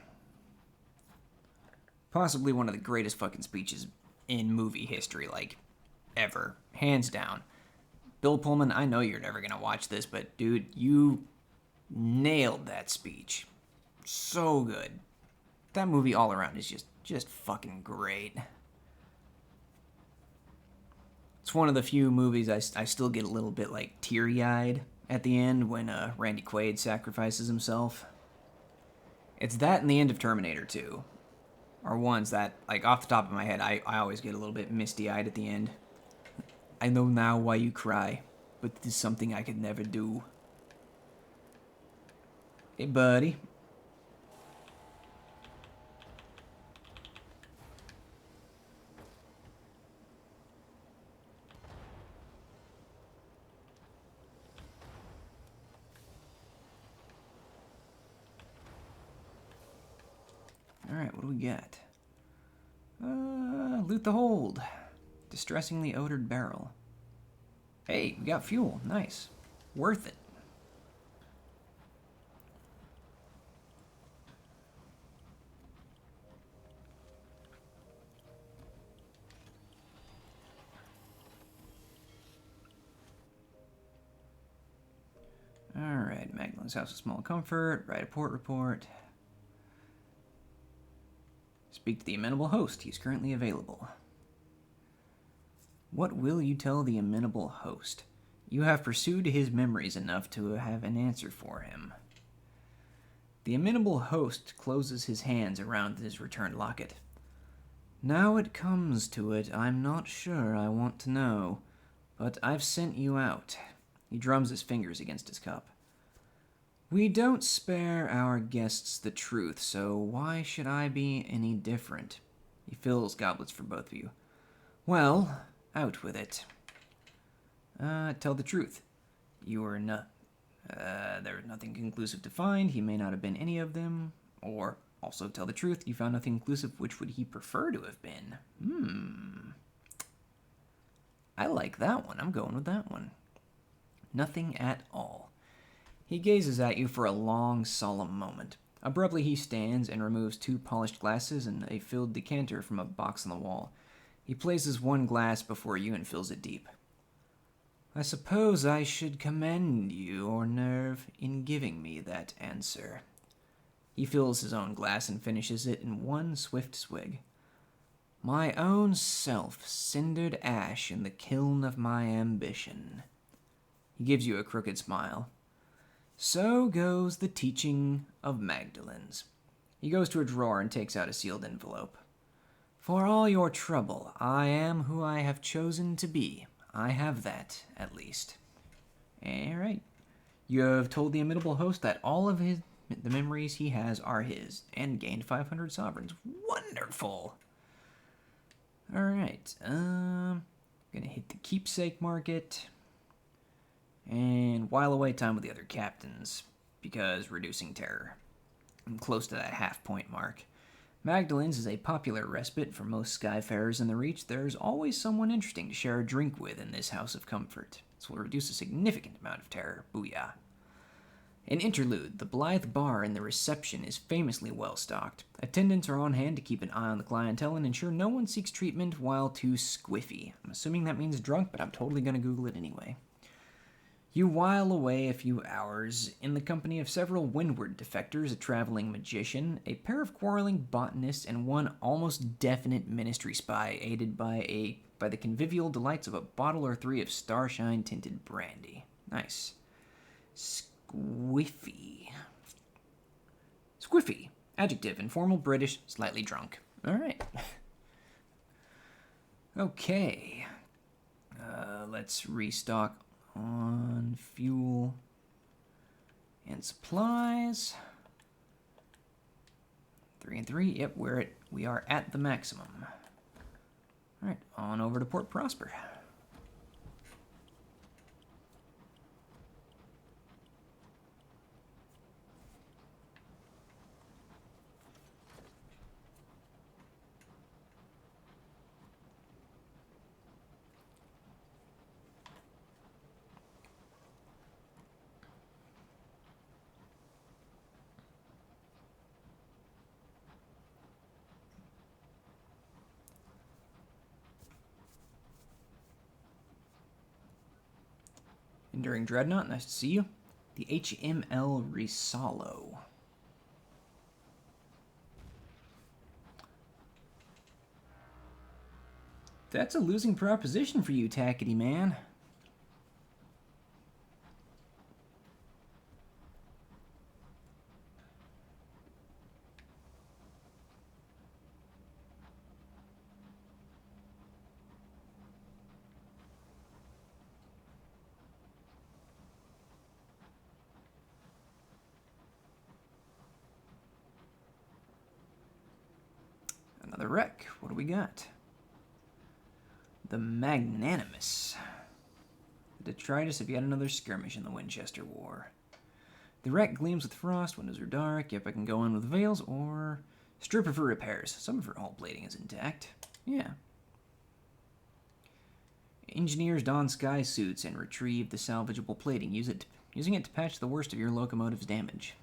Possibly one of the greatest fucking speeches in movie history, like, ever. Hands down. Bill Pullman, I know you're never gonna watch this, but dude, you nailed that speech. So good. That movie all around is just fucking great. It's one of the few movies I still get a little bit, like, teary-eyed at the end when Randy Quaid sacrifices himself. It's that and the end of Terminator 2 are ones that, like, off the top of my head, I always get a little bit misty-eyed at the end. I know now why you cry, but this is something I could never do. Hey, buddy. Alright, what do we got? Loot the hold. Distressingly odored barrel. Hey, we got fuel. Nice. Worth it. Alright, Magdalene's house of small comfort. Write a port report. Speak to the amenable host. He's currently available. What will you tell the amenable host? You have pursued his memories enough to have an answer for him. The amenable host closes his hands around his returned locket. Now it comes to it, I'm not sure I want to know, but I've sent you out. He drums his fingers against his cup. We don't spare our guests the truth, so why should I be any different? He fills goblets for both of you. Well, out with it. Tell the truth. You were not... there was nothing conclusive to find. He may not have been any of them. Or Also, tell the truth, you found nothing inclusive. Which would he prefer to have been? I like that one. I'm going with that one. Nothing at all. He gazes at you for a long, solemn moment. Abruptly, he stands and removes 2 polished glasses and a filled decanter from a box on the wall. He places 1 glass before you and fills it deep. I suppose I should commend your nerve in giving me that answer. He fills his own glass and finishes it in 1 swift swig. My own self cindered ash in the kiln of my ambition. He gives you a crooked smile. So goes the teaching of Magdalene's. He goes to a drawer and takes out a sealed envelope. For all your trouble, I am who I have chosen to be. I have that, at least. All right. You have told the imitable host that all of the memories he has are his, and gained 500 sovereigns. Wonderful! All right. Gonna hit the keepsake market. And while away time with the other captains, because reducing terror. I'm close to that half-point mark. Magdalene's is a popular respite for most skyfarers in the Reach. There's always someone interesting to share a drink with in this house of comfort. This will reduce a significant amount of terror. Booyah. An interlude. The Blythe bar in the reception is famously well-stocked. Attendants are on hand to keep an eye on the clientele and ensure no one seeks treatment while too squiffy. I'm assuming that means drunk, but I'm totally going to Google it anyway. You while away a few hours in the company of several windward defectors, a traveling magician, a pair of quarreling botanists, and 1 almost definite ministry spy aided by the convivial delights of a bottle or 3 of starshine-tinted brandy. Nice. Squiffy. Squiffy. Adjective. Informal, British, slightly drunk. All right. Okay. Let's restock on fuel and supplies. 3 and 3. Yep, we are at the maximum. All right, on over to Port Prosper. Enduring Dreadnought, nice to see you. The HML Risalo. That's a losing proposition for you, Tackety man. Another wreck. What do we got? The Magnanimous. The detritus of yet another skirmish in the Winchester War. The wreck gleams with frost, windows are dark. Yep, I can go in with veils or strip her for repairs. Some of her hull plating is intact. Yeah. Engineers don sky suits and retrieve the salvageable plating. Using it to patch the worst of your locomotive's damage.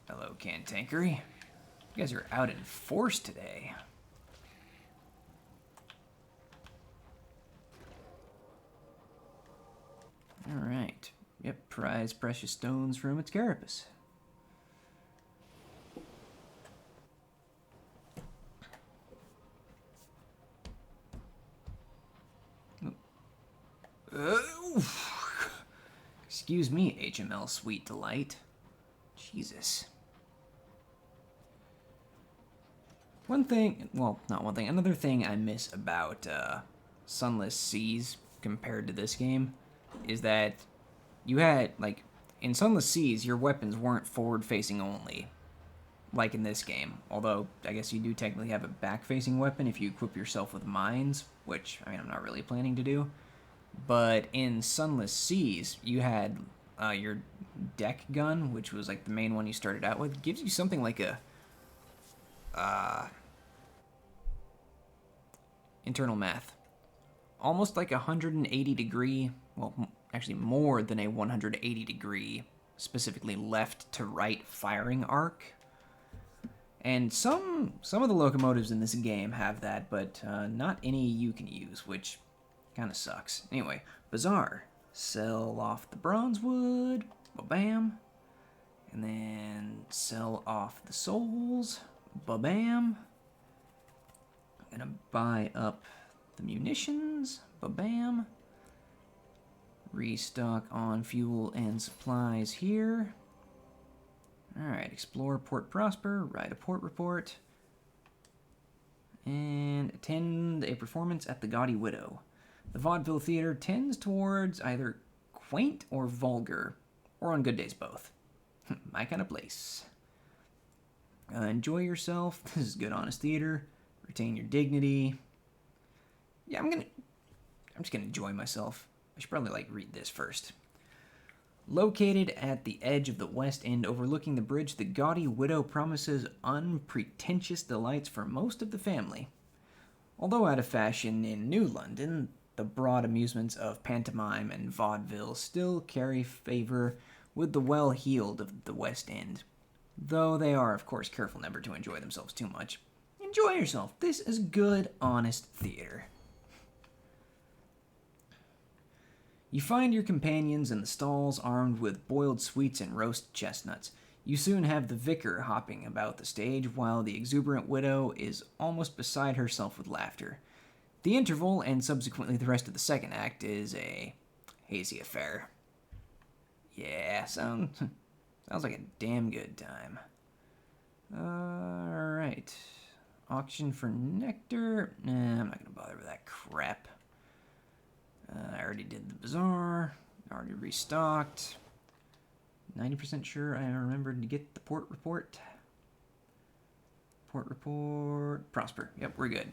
Hello, Cantankery. You guys are out in force today. Alright. Yep, prize precious stones from its carapace. Excuse me, HML Sweet Delight. Jesus. Another thing I miss about Sunless Seas compared to this game is that you had, like, in Sunless Seas, your weapons weren't forward-facing only, like in this game. Although, I guess you do technically have a back-facing weapon if you equip yourself with mines, which, I mean, I'm not really planning to do. But in Sunless Seas, you had your deck gun, which was, like, the main one you started out with. Gives you something like a... internal math. Almost like a 180 degree, well, actually more than a 180 degree, specifically left to right firing arc. And some of the locomotives in this game have that, but not any you can use, which kind of sucks. Anyway, Bazaar. Sell off the bronze wood. Ba-bam. And then sell off the souls. Ba-bam. I'm gonna buy up the munitions. Ba-bam. Restock on fuel and supplies here. Alright, explore Port Prosper, write a port report, and attend a performance at the Gaudy Widow. The vaudeville theater tends towards either quaint or vulgar, or on good days both. My kind of place. Enjoy yourself. This is good, honest theater. Retain your dignity. Yeah, I'm just gonna enjoy myself. I should probably, read this first. Located at the edge of the West End overlooking the bridge, the Gaudy Widow promises unpretentious delights for most of the family. Although out of fashion in New London, the broad amusements of pantomime and vaudeville still carry favor with the well-heeled of the West End, though they are, of course, careful never to enjoy themselves too much. Enjoy yourself. This is good, honest theater. You find your companions in the stalls armed with boiled sweets and roast chestnuts. You soon have the vicar hopping about the stage while the exuberant widow is almost beside herself with laughter. The interval, and subsequently the rest of the second act, is a hazy affair. Yeah, sounds like a damn good time. Alright. Auction for nectar. Nah, I'm not gonna bother with that crap. I already did the bazaar. Already restocked. 90% sure I remembered to get the port report. Port report. Prosper. Yep, we're good.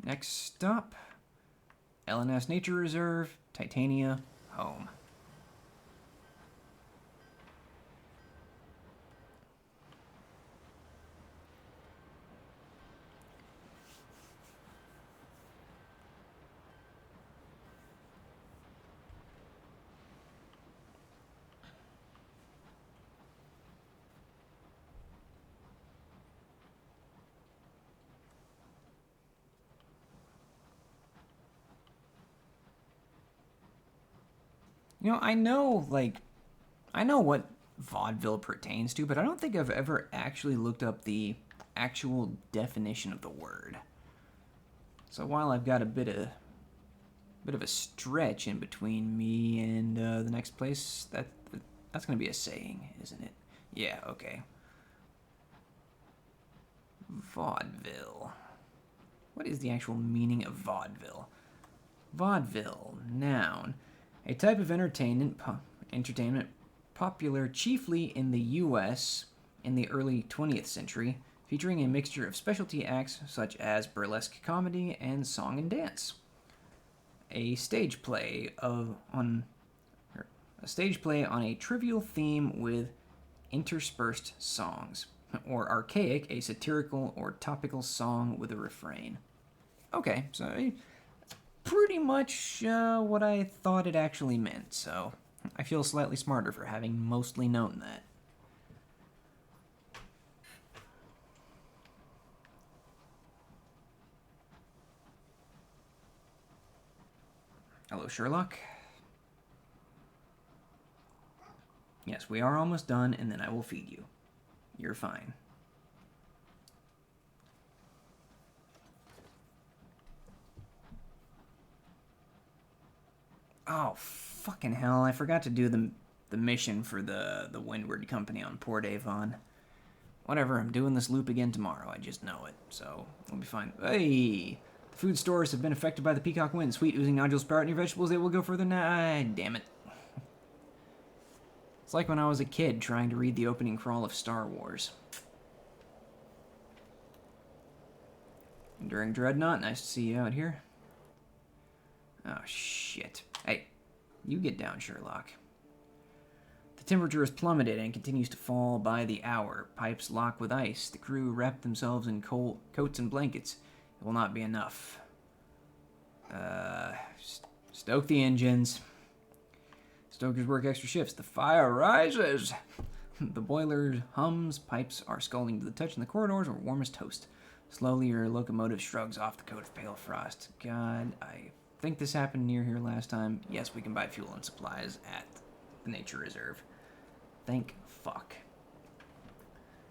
Next stop. LNS Nature Reserve. Titania. Home. You know, I know what vaudeville pertains to, but I don't think I've ever actually looked up the actual definition of the word. So while I've got a bit of a stretch in between me and the next place, that's going to be a saying, isn't it? Yeah, okay. Vaudeville. What is the actual meaning of vaudeville? Vaudeville, noun. A type of entertainment popular chiefly in the U.S. in the early 20th century, featuring a mixture of specialty acts such as burlesque comedy and song and dance. A stage play on a trivial theme with interspersed songs, or archaic, a satirical or topical song with a refrain. Okay, so pretty much what I thought it actually meant, so I feel slightly smarter for having mostly known that. Hello, Sherlock. Yes, we are almost done, and then I will feed you. You're fine. Oh, fucking hell, I forgot to do the mission for the Windward Company on Port Avon. Whatever, I'm doing this loop again tomorrow, I just know it, so we'll be fine. Hey, The food stores have been affected by the peacock wind. Sweet oozing nodules sprout in your vegetables. They will go further now. Damn it. It's like when I was a kid trying to read the opening crawl of Star Wars. During Dreadnought, nice to see you out here. Oh, shit. Hey, you get down, Sherlock. The temperature has plummeted and continues to fall by the hour. Pipes lock with ice. The crew wrap themselves in coats and blankets. It will not be enough. Stoke the engines. Stokers work extra shifts. The fire rises. The boiler hums. Pipes are scalding to the touch, and the corridors are warm as toast. Slowly, your locomotive shrugs off the coat of pale frost. God, I think this happened near here last time. Yes, we can buy fuel and supplies at the nature reserve. Thank fuck.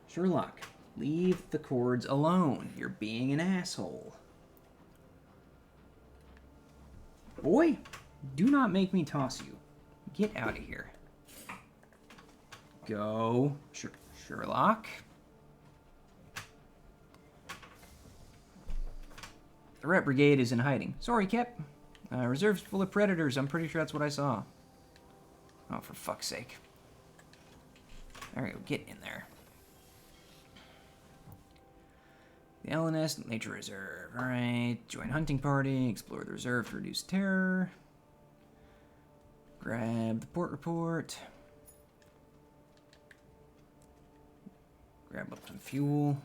Sherlock, leave the cords alone. You're being an asshole. Boy, do not make me toss you. Get out of here. Go, Sherlock. The Ret Brigade is in hiding. Sorry, Cap. Reserve's full of predators. I'm pretty sure that's what I saw. Oh, for fuck's sake. There we go. Get in there. The LNS Nature Reserve. Alright. Join hunting party. Explore the reserve to reduce terror. Grab the port report. Grab up some fuel.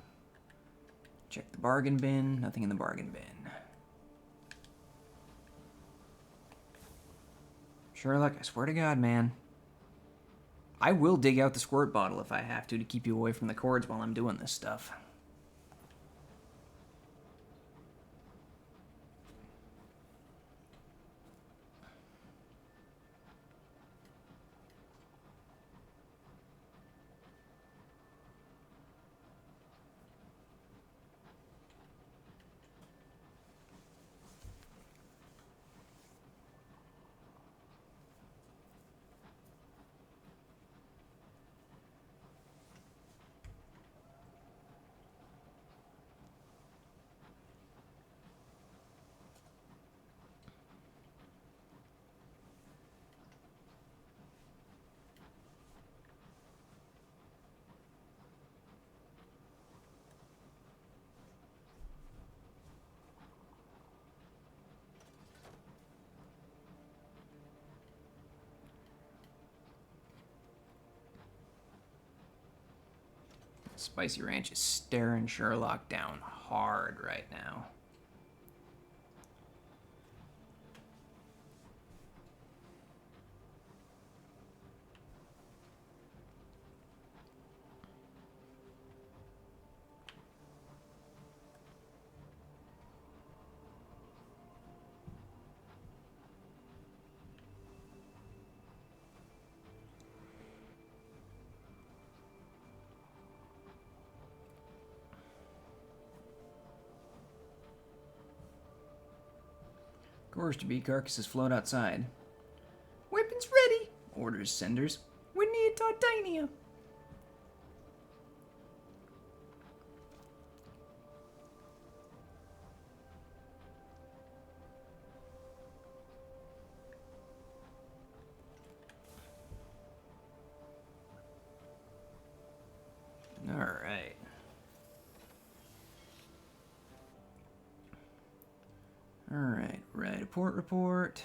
Check the bargain bin. Nothing in the bargain bin. Sherlock, I swear to God, man. I will dig out the squirt bottle if I have to keep you away from the cords while I'm doing this stuff. Spicy Ranch is staring Sherlock down hard right now. Orders to be carcasses float outside. Weapons ready, orders senders. We need titanium. All right. Alright, write a port report.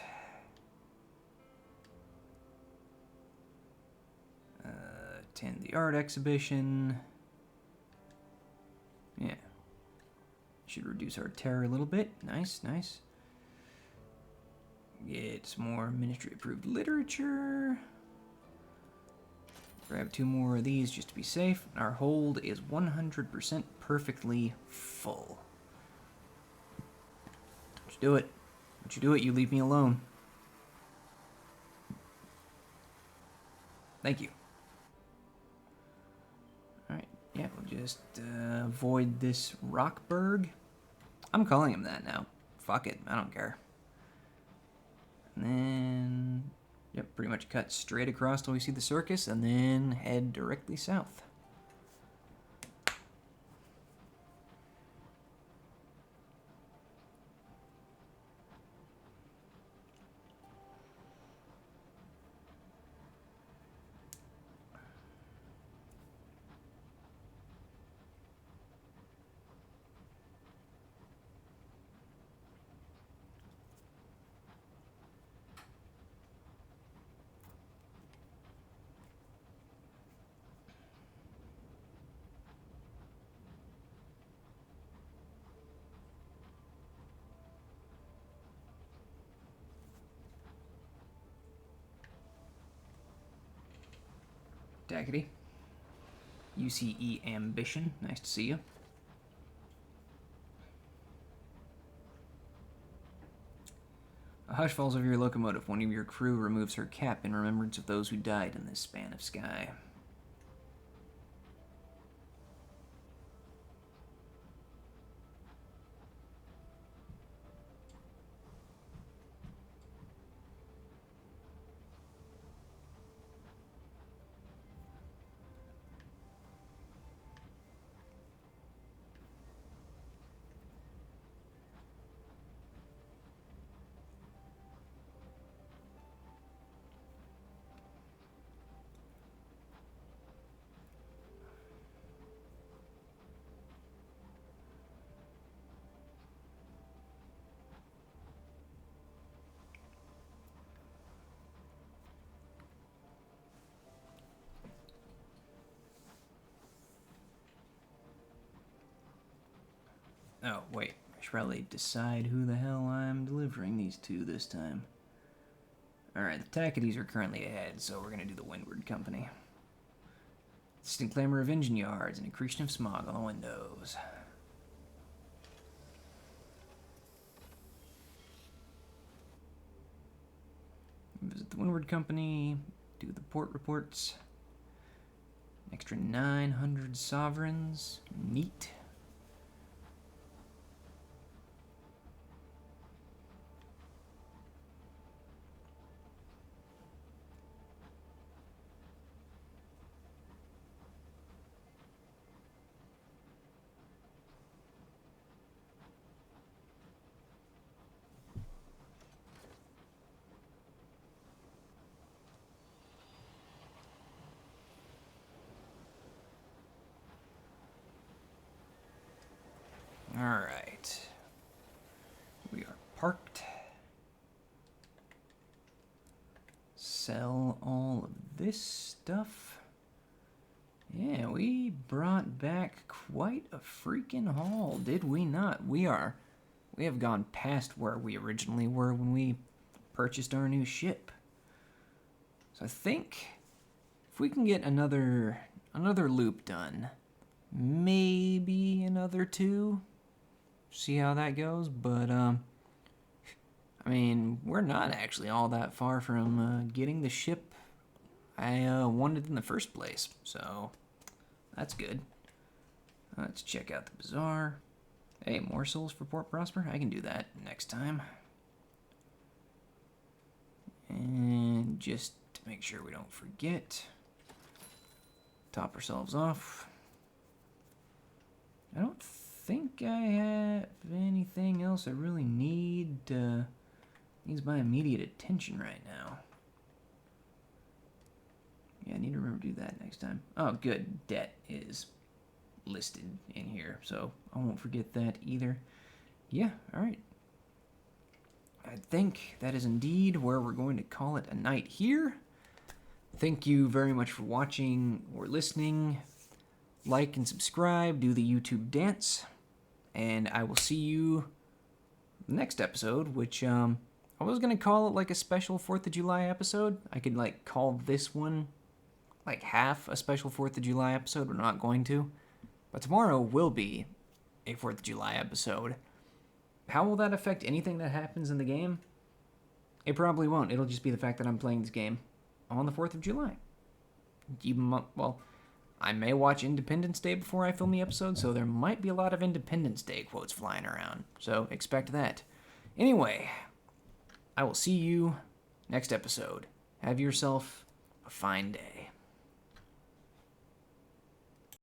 Attend the art exhibition. Yeah. Should reduce our terror a little bit. Nice, nice. Get some more ministry-approved literature. Grab 2 more of these just to be safe. Our hold is 100% perfectly full. Do it. Don't you do it, you leave me alone. Thank you. Alright, yeah, we'll just avoid this Rockberg. I'm calling him that now. Fuck it, I don't care. And then, yep, pretty much cut straight across till we see the circus, and then head directly south. Tackety. UCE Ambition. Nice to see you. A hush falls over your locomotive. One of your crew removes her cap in remembrance of those who died in this span of sky. Oh, wait. I should probably decide who the hell I'm delivering these to this time. Alright, the Tacketies are currently ahead, so we're going to do the Windward Company. Distant clamor of engine yards and accretion of smog on the windows. Visit the Windward Company, do the port reports. Extra 900 sovereigns. Neat. Alright. We are parked. Sell all of this stuff. Yeah, we brought back quite a freaking haul, did we not? We have gone past where we originally were when we purchased our new ship. So I think if we can get another loop done, maybe another 2. See how that goes, but I mean, we're not actually all that far from getting the ship I wanted in the first place, so that's good. Let's check out the bazaar. Hey, more souls for Port Prosper? I can do that next time. And just to make sure we don't forget, top ourselves off. I don't think I have anything else I really needs my immediate attention right now. Yeah, I need to remember to do that next time. Oh, good. Debt is listed in here, so I won't forget that either. Yeah, alright. I think that is indeed where we're going to call it a night here. Thank you very much for watching or listening. Like and subscribe, do the YouTube dance, and I will see you next episode, which I was going to call it like a special 4th of July episode. I could like call this one like half a special 4th of July episode. We're not going to. But tomorrow will be a 4th of July episode. How will that affect anything that happens in the game? It probably won't. It'll just be the fact that I'm playing this game on the 4th of July. Well, I may watch Independence Day before I film the episode, so there might be a lot of Independence Day quotes flying around. So expect that. Anyway, I will see you next episode. Have yourself a fine day.